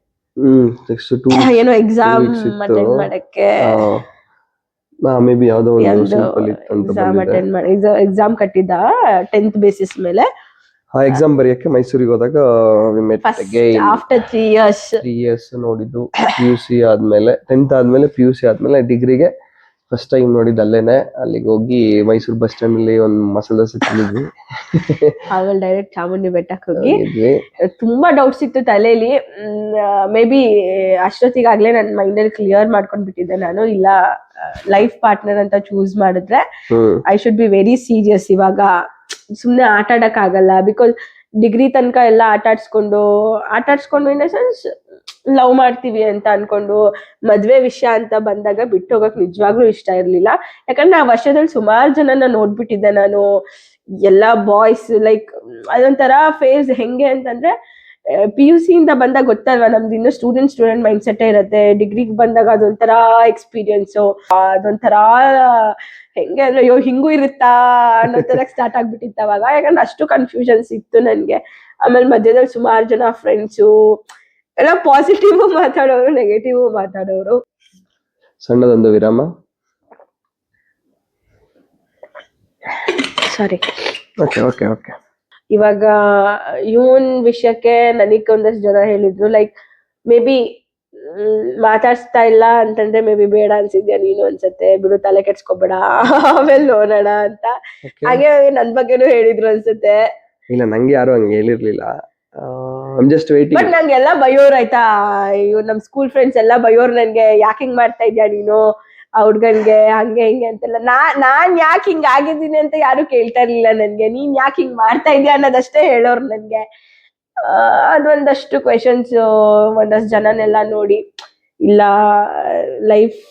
ಏನೋ ಎಕ್ಸಾಮ್ ಅಟೆಂಡ್ ಮಾಡಕ್ಕೆ. ಮೇ ಬಿ ಯಾವ್ದೋ ಒಂದು ಎಕ್ಸಾಮ್ ಕಟ್ಟಿದ್ದ 10th ಬೇಸಿಸ್ ಮೇಲೆ. ಆ ಎಕ್ಸಾಮ್ ಬರೆಯಕ್ಕೆ ಮೈಸೂರಿಗೆ ಹೋದಾಗ ಆಫ್ಟರ್ 3 years ನೋಡಿದ್ದು. PUC ಆದ್ಮೇಲೆ 10th ಆದ್ಮೇಲೆ PUC ಆದ್ಮೇಲೆ ಡಿಗ್ರಿಗೆ ಫಸ್ಟ್ ಟೈಮ್ ನೋಡಿದ್ದು ಅಲ್ಲೇನೆ. ಅಲ್ಲಿಗೆ ಹೋಗಿ ಮೈಸೂರು ಬಸ್ ಸ್ಟ್ಯಾಂಡ್ ಅಲ್ಲಿ ಒಂದ್ ಮಸಾಲೆ ದೋಸೆ ತಿಂದಿದ್ವಿ. ಆಮೇಲೆ ಡೈರೆಕ್ಟ್ ಚಾಮುಂಡಿ ಬೆಟ್ಟಕ್ಕೆ ಹೋಗಿ. ತುಂಬಾ ಡೌಟ್ಸ್ ಇತ್ತು ತಲೆಯಲ್ಲಿ. ಮೇ ಬಿ ಅಷ್ಟೊತ್ತಿಗಾಗ್ಲೇ ನನ್ನ ಮೈಂಡಲ್ಲಿ ಕ್ಲಿಯರ್ ಮಾಡ್ಕೊಂಡ್ಬಿಟ್ಟಿದ್ದೆ ನಾನು, ಇಲ್ಲ ಲೈಫ್ ಪಾರ್ಟ್ನರ್ ಅಂತ ಚೂಸ್ ಮಾಡಿದ್ರೆ I should be very serious. ಇವಾಗ ಸುಮ್ನೆ ಆಟ ಆಡಕ್ ಆಗಲ್ಲ. ಬಿಕಾಸ್ ಡಿಗ್ರಿ ತನಕ ಎಲ್ಲ ಆಟಾಡ್ಸ್ಕೊಂಡು ಇನ್ ದ ಸೆನ್ಸ್ ಲವ್ ಮಾಡ್ತೀವಿ ಅಂತ ಅನ್ಕೊಂಡು, ಮದ್ವೆ ವಿಷಯ ಅಂತ ಬಂದಾಗ ಬಿಟ್ಟು ಹೋಗಕ್ ನಿಜವಾಗ್ಲೂ ಇಷ್ಟ ಇರ್ಲಿಲ್ಲ. ಯಾಕಂದ್ರೆ ಆ ವರ್ಷದಲ್ಲಿ ಸುಮಾರು ಜನನ ನೋಡ್ಬಿಟ್ಟಿದ್ದೆ ನಾನು. ಎಲ್ಲಾ ಬಾಯ್ಸ್ ಲೈಕ್ ಅದೊಂಥರ ಫೇಸ್. ಹೆಂಗೆ ಅಂತಂದ್ರೆ, PUC ಇಂದ ಬಂದಾಗ ಗೊತ್ತಲ್ವಾ, ನಮ್ದು ಇನ್ನು ಸ್ಟೂಡೆಂಟ್ ಮೈಂಡ್ ಸೆಟ್ ಇರುತ್ತೆ. ಡಿಗ್ರಿಗೆ ಬಂದಾಗ ಅದೊಂಥರ ಎಕ್ಸ್ಪೀರಿಯನ್ಸು, ಅದೊಂಥರ ಹೆಂಗೆ ಅಂದ್ರೆ, ಅಯ್ಯೋ ಹಿಂಗೂ ಇರುತ್ತಾ ಅನ್ನೋ ತರ ಸ್ಟಾರ್ಟ್ ಆಗ್ಬಿಟ್ಟಿತ್ತು ಅವಾಗ. ಯಾಕಂದ್ರೆ ಅಷ್ಟು ಕನ್ಫ್ಯೂಷನ್ಸ್ ಇತ್ತು ನನ್ಗೆ. ಆಮೇಲೆ ಮಧ್ಯದಲ್ಲಿ ಸುಮಾರು ಜನ ಫ್ರೆಂಡ್ಸು ಎಲ್ಲ ಪಾಸಿಟಿವ್ ಮಾತಾಡೋರು, ನೆಗೆಟಿವ್ ಮಾತಾಡೋರು. ಸಣ್ಣದೊಂದು ವಿರಾಮ. ಸಾರಿ. ಓಕೆ. ಇವಾಗ ಇವನ್ ವಿಷಯಕ್ಕೆ ನನಗೆ ಒಂದಷ್ಟು ಜನ ಹೇಳಿದ್ರು, ಲೈಕ್ ಮೇ ಬಿ ಮಾತಾಡ್ಸ್ತಾ ಇಲ್ಲ ಅಂತಂದ್ರೆ ಮೇ ಬಿ ಬೇಡ ಅನ್ಸಿದ್ಯಾ ನೀನು ಅನ್ಸತ್ತೆ, ಬಿಡು ತಲೆ ಕೆಡ್ಸ್ಕೊಬೇಡ, ಆಮೇಲೆ ನೋಡೋಣ ಅಂತ. ಹಾಗೆ ನನ್ ಬಗ್ಗೆನೂ ಹೇಳಿದ್ರು ಅನ್ಸುತ್ತೆ. ಇಲ್ಲ, ನಂಗೆ ಯಾರು ಹಂಗೆ ಹೇಳಿರ್ಲಿಲ್ಲ. ಬಟ್ ನಂಗೆಲ್ಲ ಬಯೋರ್ ಆಯ್ತಾ, ಇವ್ ನಮ್ ಸ್ಕೂಲ್ ಫ್ರೆಂಡ್ಸ್ ಎಲ್ಲ ಬಯೋರ್ ನನ್ಗೆ, ಯಾಕೆ ಹಿಂಗ್ ಮಾಡ್ತಾ ಇದ್ಯಾ ನೀನು ಆ ಹುಡ್ಗನ್ಗೆ, ಹಂಗೆ ಹಿಂಗೆ ಅಂತೆಲ್ಲ. ನಾನ್ ಯಾಕೆ ಹಿಂಗ್ ಆಗಿದ್ದೀನಿ ಅಂತ ಯಾರು ಕೇಳ್ತಾ ಇರ್ಲಿಲ್ಲ ನನ್ಗೆ. ನೀನ್ ಯಾಕೆ ಹಿಂಗ್ ಮಾಡ್ತಾ ಇದ್ಯಾ ಅನ್ನೋದಷ್ಟೇ ಹೇಳೋರು ನನ್ಗೆ. ಅದೊಂದಷ್ಟು ಕ್ವೆಶನ್ಸ್ ಒಂದಷ್ಟು ಜನನೆಲ್ಲ ನೋಡಿ, ಇಲ್ಲ ಲೈಫ್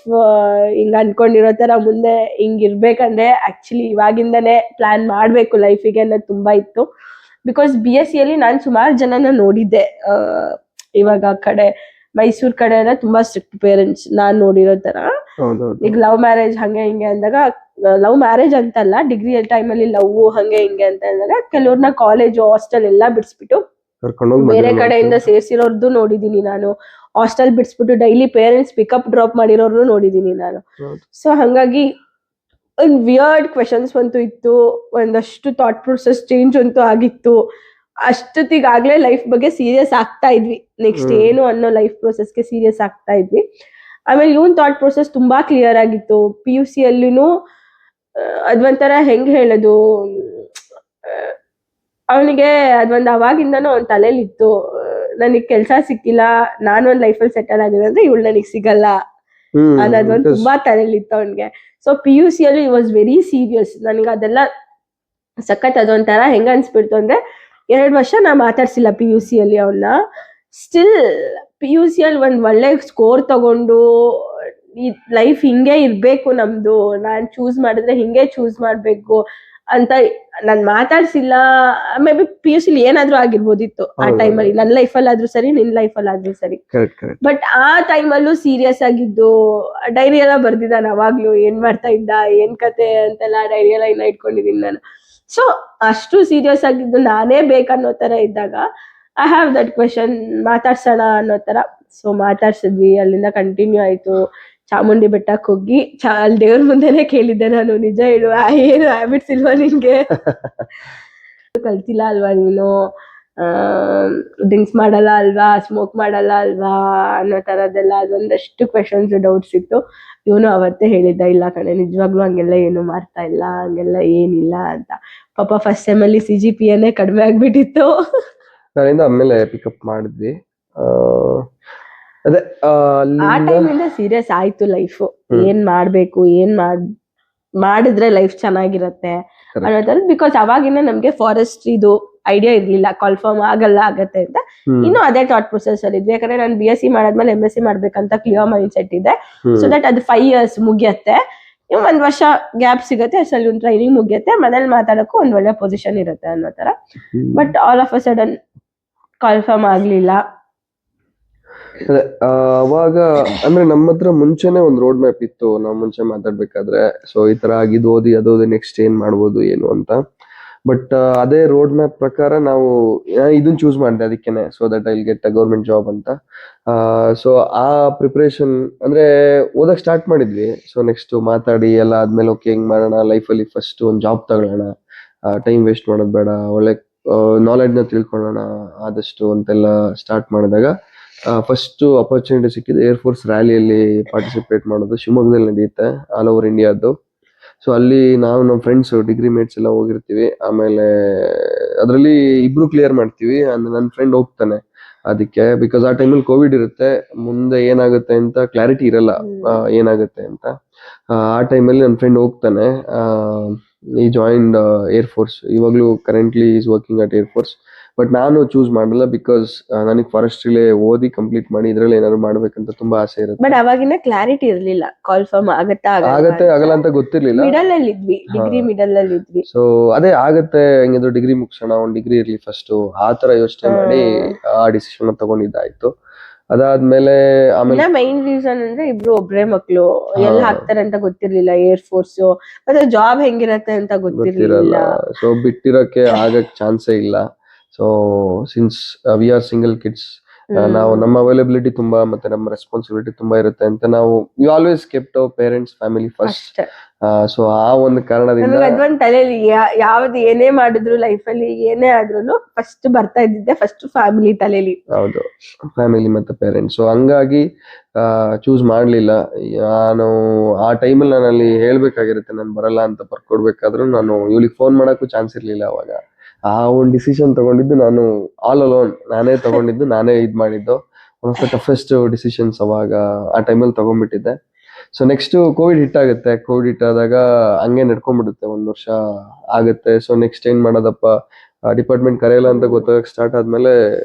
ಹಿಂಗ್ ಅನ್ಕೊಂಡಿರೋ ತರ ಮುಂದೆ ಹಿಂಗ್ ಇರ್ಬೇಕಂದ್ರೆ ಆಕ್ಚುಲಿ ಇವಾಗಿಂದಾನೇ ಪ್ಲಾನ್ ಮಾಡ್ಬೇಕು ಲೈಫಿಗೆ ಅನ್ನೋದು ತುಂಬಾ ಇತ್ತು. ಬಿಕಾಸ್ BSc ಅಲ್ಲಿ ನಾನ್ ಸುಮಾರು ಜನನ ನೋಡಿದ್ದೆ. ಇವಾಗ ಕಡೆ ಮೈಸೂರ್ ಕಡೆ ಎಲ್ಲ ತುಂಬಾ ಸ್ಟ್ರಿಕ್ಟ್ ಪೇರೆಂಟ್ಸ್ ನಾನ್ ನೋಡಿರೋ ತರ. ಈಗ ಲವ್ ಮ್ಯಾರೇಜ್ ಹಂಗೆ ಹಿಂಗೆ ಅಂದಾಗ, ಲವ್ ಮ್ಯಾರೇಜ್ ಅಂತಲ್ಲ, ಡಿಗ್ರಿ ಟೈಮಲ್ಲಿ ಲವ್ ಹಂಗೆ ಹಿಂಗೆ ಅಂತ ಅಂದಾಗ ಕೆಲವ್ರನ್ನ ಕಾಲೇಜ್ ಹಾಸ್ಟೆಲ್ ಎಲ್ಲಾ ಬಿಡಿಸ್ಬಿಟ್ಟು ಬೇರೆ ಕಡೆಯಿಂದ ಸೇರ್ಸಿರೋರ್ದು ನೋಡಿದೀನಿ ನಾನು. ಹಾಸ್ಟೆಲ್ ಬಿಡಿಸ್ಬಿಟ್ಟು ಡೈಲಿ ಪೇರೆಂಟ್ಸ್ ಪಿಕಪ್ ಡ್ರಾಪ್ ಮಾಡಿರೋರ್ನು ನೋಡಿದೀನಿ ನಾನು. ಸೊ ಹಂಗಾಗಿ ಒಂದು ವಿಯರ್ಡ್ ಕ್ವೆಶನ್ಸ್ ಅಂತೂ ಇತ್ತು, ಒಂದಷ್ಟು ಥಾಟ್ ಪ್ರೊಸೆಸ್ ಚೇಂಜ್ ಅಂತೂ ಆಗಿತ್ತು. ಅಷ್ಟೊತ್ತಿಗಾಗ್ಲೇ ಲೈಫ್ ಬಗ್ಗೆ ಸೀರಿಯಸ್ ಆಗ್ತಾ ಇದ್ವಿ. ನೆಕ್ಸ್ಟ್ ಏನು ಅನ್ನೋ ಲೈಫ್ ಪ್ರೊಸೆಸ್ಗೆ ಸೀರಿಯಸ್ ಆಗ್ತಾ ಇದ್ವಿ. ಆಮೇಲೆ ಇವನ್ ಥಾಟ್ ಪ್ರೊಸೆಸ್ ತುಂಬಾ ಕ್ಲಿಯರ್ ಆಗಿತ್ತು. PUC ಅಲ್ಲಿನೂ ಅದೊಂಥರ ಹೆಂಗ್ ಹೇಳೋದು, ಅವನಿಗೆ ಅದೊಂದು ಅವಾಗಿಂದನೂ ಅವ್ನ ತಲೆಯಲ್ಲಿ ಇತ್ತು, ನನಗ್ ಕೆಲ್ಸ ಸಿಕ್ಕಿಲ್ಲ, ನಾನೊಂದ್ ಲೈಫಲ್ಲಿ ಸೆಟಲ್ ಆಗಿದ್ರೆ ಅಂದ್ರೆ ಇವಳು ನನಗ್ ಸಿಗಲ್ಲ ಅನ್ನೋದೊಂದು ತುಂಬಾ ತಲೆಯಲ್ಲಿ ಇತ್ತು ಅವನ್ಗೆ. ಸೊ PUC ಅಲ್ಲಿ ವಾಸ್ ವೆರಿ ಸೀರಿಯಸ್. ನನಗೆ ಅದೆಲ್ಲ ಸಖತ್ ಅದೊಂಥರ ಹೆಂಗ ಅನ್ಸ್ಬಿಡ್ತು ಅಂದ್ರೆ, 2 ವರ್ಷ ನಾ ಮಾತಾಡ್ಸಿಲ್ಲ PUC ಅಲ್ಲಿ ಅವನ್ನ. ಸ್ಟಿಲ್ PUC ಅಲ್ಲಿ ಒಂದ್ ಒಳ್ಳೆ ಸ್ಕೋರ್ ತಗೊಂಡು ಈ ಲೈಫ್ ಹಿಂಗೆ ಇರ್ಬೇಕು ನಮ್ದು, ನಾನ್ ಚೂಸ್ ಮಾಡಿದ್ರೆ ಹಿಂಗೆ ಚೂಸ್ ಮಾಡ್ಬೇಕು ಅಂತ ನಾನ್ ಮಾತಾಡ್ಸಿಲ್ಲ. ಮೇ ಬಿ PUC ಅಲ್ಲಿ ಏನಾದ್ರೂ ಆಗಿರ್ಬೋದಿತ್ತು ಆ ಟೈಮಲ್ಲಿ, ನನ್ನ ಲೈಫಲ್ಲಿ ಆದ್ರೂ ಸರಿ, ನಿನ್ ಲೈಫಲ್ಲಿ ಆದ್ರೂ ಸರಿ. ಬಟ್ ಆ ಟೈಮಲ್ಲೂ ಸೀರಿಯಸ್ ಆಗಿದ್ದು, ಡೈರಿ ಎಲ್ಲ ಬರ್ದಿದ್ದಾನೆ ಅವಾಗ್ಲೂ, ಏನ್ ಮಾಡ್ತಾ ಇದ್ದ, ಏನ್ ಕತೆ ಅಂತೆಲ್ಲ ಡೈರಿ ಎಲ್ಲ ಇನ್ನ ಇಟ್ಕೊಂಡಿದೀನಿ ನಾನು. ಸೊ ಅಷ್ಟು ಸೀರಿಯಸ್ ಆಗಿದ್ದು ನಾನೇ ಬೇಕನ್ನೋ ತರ ಇದ್ದಾಗ ಐ ಹ್ಯಾವ್ ದಟ್ ಕ್ವೆಶನ್, ಮಾತಾಡ್ಸೋಣ ಅನ್ನೋ ತರ. ಸೊ ಮಾತಾಡ್ಸಿದ್ವಿ, ಅಲ್ಲಿಂದ ಕಂಟಿನ್ಯೂ ಆಯ್ತು. ಚಾಮುಂಡಿ ಬೆಟ್ಟಕ್ಕೆ ಹೋಗಿ ಅಲ್ಲಿ ದೇವ್ರ ಮುಂದೆನೆ ಕೇಳಿದ್ದೆ ನಾನು, ನಿಜ ಹೇಳು ಏನು ಹ್ಯಾಬಿಟ್ಸ್ ಇಲ್ವಾ ನಿನ್ಗೆ, ಕಲ್ತಿಲ್ಲ ಅಲ್ವಾ ನೀನು, ಡ್ರಿಂಕ್ಸ್ ಮಾಡಲ್ಲ ಅಲ್ವಾ, ಸ್ಮೋಕ್ ಮಾಡಲ್ಲ ಅಲ್ವಾ ಅನ್ನೋ ತರದೆಲ್ಲ ಅದೊಂದಷ್ಟು ಕ್ವೆಶನ್ಸ್, ಡೌಟ್ಸ್ ಇತ್ತು. ಇವನು ಅವತ್ತೇ ಹೇಳಿದ್ದ, ಇಲ್ಲ ಕಣೆ ನಿಜವಾಗ್ಲೂ ಹಂಗೆಲ್ಲ ಏನು ಮಾಡ್ತಾ ಇಲ್ಲ, ಹಂಗೆಲ್ಲ ಏನಿಲ್ಲ ಅಂತ. ಪಾಪ ಫಸ್ಟ್ ಸೆಮ್ ಅಲ್ಲಿ CGPA ಕಡಿಮೆ ಆಗ್ಬಿಟ್ಟಿತ್ತು. ನಾನಿಂದ ಆಮೇಲೆ ಪಿಕಪ್ ಮಾಡಿದ್ವಿ. ಅದೇ ಆ ಟೈಮಿಂದ ಸೀರಿಯಸ್ ಆಯ್ತು ಲೈಫ್, ಏನ್ ಮಾಡ್ಬೇಕು, ಏನ್ ಮಾಡಿದ್ರೆ ಲೈಫ್ ಚೆನ್ನಾಗಿರತ್ತೆ ಅನ್ನೋ ತರ. ಬಿಕಾಸ್ ಅವಾಗಿನ ನಮ್ಗೆ ಫಾರೆಸ್ಟ್ರಿದು ಐಡಿಯಾ ಇರ್ಲಿಲ್ಲ, ಕಾಲ್ಫಾರ್ಮ್ ಆಗತ್ತೆ ಅಂತ. ಇನ್ನು ಅದೇ ಥಾಟ್ ಪ್ರೊಸೆಸ್ ಅಲ್ಲಿ ಇದ್ವಿ. ಯಾಕಂದ್ರೆ ನಾನು BSc ಮಾಡಾದ್ಮೇಲೆ MSc ಮಾಡ್ಬೇಕಂತ ಕ್ಲಿಯರ್ ಮೈಂಡ್ ಸೆಟ್ ಇದೆ. ಸೊ ದಟ್ ಅದು 5 years ಮುಗಿಯತ್ತೆ, 1 ವರ್ಷ ಗ್ಯಾಪ್ ಸಿಗುತ್ತೆ, ಅಷ್ಟಲ್ಲಿ ಒಂದು ಟ್ರೈನಿಂಗ್ ಮುಗಿಯತ್ತೆ, ಮನೇಲಿ ಮಾತಾಡಕ್ಕೂ ಒಂದ್ ಒಳ್ಳೆ ಪೊಸಿಷನ್ ಇರುತ್ತೆ ಅನ್ನೋ ತರ. But all of a sudden ಕಾಲ್ಫಾರ್ಮ್ ಆಗ್ಲಿಲ್ಲ. ಅದೇ ಅವಾಗ ಅಂದ್ರೆ ನಮ್ಮ ಹತ್ರ ಮುಂಚೆನೆ ಒಂದು ರೋಡ್ ಮ್ಯಾಪ್ ಇತ್ತು, ನಾವು ಮುಂಚೆ ಮಾತಾಡ್ಬೇಕಾದ್ರೆ. ಸೊ ಈ ತರ ಆಗಿದ್ದು ಓದಿ ಅದೋದು ನೆಕ್ಸ್ಟ್ ಏನ್ ಮಾಡ್ಬೋದು ಏನು ಅಂತ. ಬಟ್ ಅದೇ ರೋಡ್ ಮ್ಯಾಪ್ ಪ್ರಕಾರ ನಾವು ಇದನ್ನ ಚೂಸ್ ಮಾಡಿದೆ ಅದಕ್ಕೇನೆ, so that I will get a government job ಅಂತ. ಸೊ ಆ ಪ್ರಿಪರೇಷನ್ ಅಂದ್ರೆ ಓದಕ್ ಸ್ಟಾರ್ಟ್ ಮಾಡಿದ್ವಿ. ಸೊ ನೆಕ್ಸ್ಟ್ ಮಾತಾಡಿ ಎಲ್ಲ ಆದ್ಮೇಲೆ ಓಕೆ ಹೆಂಗ್ ಮಾಡೋಣ ಲೈಫಲ್ಲಿ, ಫಸ್ಟ್ ಒಂದು ಜಾಬ್ ತಗೊಳ್ಳೋಣ, ಟೈಮ್ ವೇಸ್ಟ್ ಮಾಡೋದು ಬೇಡ, ಒಳ್ಳೆ ನಾಲೆಡ್ಜ್ನ ತಿಳ್ಕೊಳ್ಳೋಣ ಆದಷ್ಟು ಅಂತೆಲ್ಲ ಸ್ಟಾರ್ಟ್ ಮಾಡಿದಾಗ ಫಸ್ಟ್ ಅಪರ್ಚುನಿಟಿ ಸಿಕ್ಕಿದ್ದು ಏರ್ಫೋರ್ಸ್ ರ್ಯಾಲಿಯಲ್ಲಿ ಪಾರ್ಟಿಸಿಪೇಟ್ ಮಾಡೋದು. ಶಿವಮೊಗ್ಗದಲ್ಲಿ ನಡೆಯುತ್ತೆ, ಆಲ್ ಓವರ್ ಇಂಡಿಯಾದ್ದು. ಸೊ ಅಲ್ಲಿ ನಾವು ನಮ್ಮ ಫ್ರೆಂಡ್ಸ್ ಡಿಗ್ರಿ ಮೇಟ್ಸ್ ಎಲ್ಲ ಹೋಗಿರ್ತೀವಿ. ಆಮೇಲೆ ಅದರಲ್ಲಿ ಇಬ್ರು ಕ್ಲಿಯರ್ ಮಾಡ್ತೀವಿ. ನನ್ನ ಫ್ರೆಂಡ್ ಹೋಗ್ತಾನೆ ಅದಕ್ಕೆ, ಬಿಕಾಸ್ ಆ ಟೈಮಲ್ಲಿ ಕೋವಿಡ್ ಇರುತ್ತೆ, ಮುಂದೆ ಏನಾಗುತ್ತೆ ಅಂತ ಕ್ಲಾರಿಟಿ ಇರಲ್ಲ ಏನಾಗುತ್ತೆ ಅಂತ. ಆ ಟೈಮಲ್ಲಿ ನನ್ನ ಫ್ರೆಂಡ್ ಹೋಗ್ತಾನೆ, ಈ ಜಾಯಿನ್ಡ್ ಏರ್ಫೋರ್ಸ್. ಇವಾಗ್ಲೂ currently is working at air force. But ನಾನು ಚೂಸ್ ಮಾಡಲ್ಲ, ಬಿಕಾಸ್ ನನಗೆ ಫಾರೆಸ್ಟ್ರಿಲೇ ಓದಿ ಕಂಪ್ಲೀಟ್ ಮಾಡಿ ಇದ್ರಲ್ಲಿ ಏನಾದ್ರು ಮಾಡ್ಬೇಕಂತ ತುಂಬಾ ಆಸೆ ಇರುತ್ತೆ. ಬಟ್ ಅವಾಗಿನ ಕ್ಲಾರಿಟಿ ಇರ್ಲಿಲ್ಲ, ಕಾಲ್ಫಾರ್ಮ್ ಆಗಲ್ಲ ಅಂತ ಗೊತ್ತಿರ್ಲಿಲ್ಲ. ಮಿಡಲ್ ಅಲ್ಲಿ ಇದ್ವಿ, ಡಿಗ್ರಿ ಮಿಡಲ್ ಅಲ್ಲಿ ಇದ್ವಿ. ಸೊ ಅದೇ ಆಗತ್ತೆ, ಹೆಂಗಿದ್ರು ಡಿಗ್ರಿ ಮುಗಿಸೋಣ, ಒಂದ್ ಡಿಗ್ರಿ ಇರ್ಲಿ ಫಸ್ಟ್, ಆ ತರ ಯೋಚನೆ ಮಾಡಿ ಆ ಡಿಸಿಷನ್ ತಗೊಂಡಿದ್ದಾಯ್ತು. ಅದಾದ್ಮೇಲೆ ಆಮೇಲೆ ಮೈನ್ ರೀಸನ್ ಅಂದ್ರೆ ಇಬ್ರು ಒಬ್ರೇ ಮಕ್ಳು, ಎಲ್ಲಿ ಹಾಕ್ತಾರೆ ಅಂತ ಗೊತ್ತಿರ್ಲಿಲ್ಲ ಏರ್ಫೋರ್ಸ್, ಮತ್ತೆ ಜಾಬ್ ಹೆಂಗಿರತ್ತೆ ಅಂತ ಗೊತ್ತಿರಲಿಲ್ಲ. ಸೊ ಬಿಟ್ಟಿರಕ್ಕೆ ಆಗಕ್ ಚಾನ್ಸೇ ಇಲ್ಲ. So since we are single kids, ನಾವು ನಮ್ಮ ಅವೈಲಬಿಲಿಟಿ ತುಂಬಾ ಮತ್ತೆ ನಮ್ಮ ರೆಸ್ಪಾನ್ಸಿಬಿಲಿಟಿ ತುಂಬಾ ಇರುತ್ತೆ ಅಂತ ನಾವು we always kept our parents family first. So ಆ ಒಂದು ಕಾರಣದಿಂದ ಅದೊಂದ್ ತಲೆಯಲ್ಲಿ ಯಾವ್ದು ಏನೇ ಮಾಡಿದ್ರು ಲೈಫ್ ಅಲ್ಲಿ ಏನೇ ಆದ್ರೂ ಫಸ್ಟ್ ಬರ್ತಾ ಇದ್ದಿದ್ದೆ ಫಸ್ಟ್ ಫ್ಯಾಮಿಲಿ ತಲೆಯಲ್ಲಿ. ಹೌದು, ಫ್ಯಾಮಿಲಿ ಮತ್ತೆ ಪೇರೆಂಟ್ಸ್. ಸೊ ಹಂಗಾಗಿ ಚೂಸ್ ಮಾಡ್ಲಿಲ್ಲ ನಾನು. ಆ ಟೈಮಲ್ಲಿ ನಾನು ಅಲ್ಲಿ ಹೇಳ್ಬೇಕಾಗಿರುತ್ತೆ, ನಾನು ಬರಲ್ಲ ಅಂತ ಬರ್ಕೊಡ್ಬೇಕಾದ್ರೂ ನಾನು ಇವ್ಳಿಗೆ ಫೋನ್ ಮಾಡಕ್ಕೂ ಚಾನ್ಸ್ ಇರ್ಲಿಲ್ಲ ಅವಾಗ. ಆ ಒಂದು ಡಿಸಿಷನ್ ತಗೊಂಡಿದ್ದು ನಾನು ಆಲ್ ಅಲೋನ್, ನಾನೇ ತಗೊಂಡಿದ್ದು, ನಾನೇ ಇದ್ ಮಾಡಿದ್ದು. One of the toughest decisions ಅವಾಗ ಆ ಟೈಮಲ್ಲಿ ತಗೊಂಡ್ಬಿಟ್ಟಿದ್ದೆ. ಸೊ ನೆಕ್ಸ್ಟ್ ಕೋವಿಡ್ ಹಿಟ್ ಆಗುತ್ತೆ. ಕೋವಿಡ್ ಹಿಟ್ ಆದಾಗ ಹಂಗೆ ನಡ್ಕೊಂಡ್ಬಿಡುತ್ತೆ, 1 ವರ್ಷ ಆಗುತ್ತೆ. ಸೊ ನೆಕ್ಸ್ಟ್ ಏನ್ ಮಾಡೋದಪ್ಪ, ಡಿಪಾರ್ಟ್ಮೆಂಟ್ ಕರೆಯಲ್ಲ ಅಂತ ಗೊತ್ತಾಗಕ್ಕೆ ಸ್ಟಾರ್ಟ್ ಆದ್ಮೇಲೆ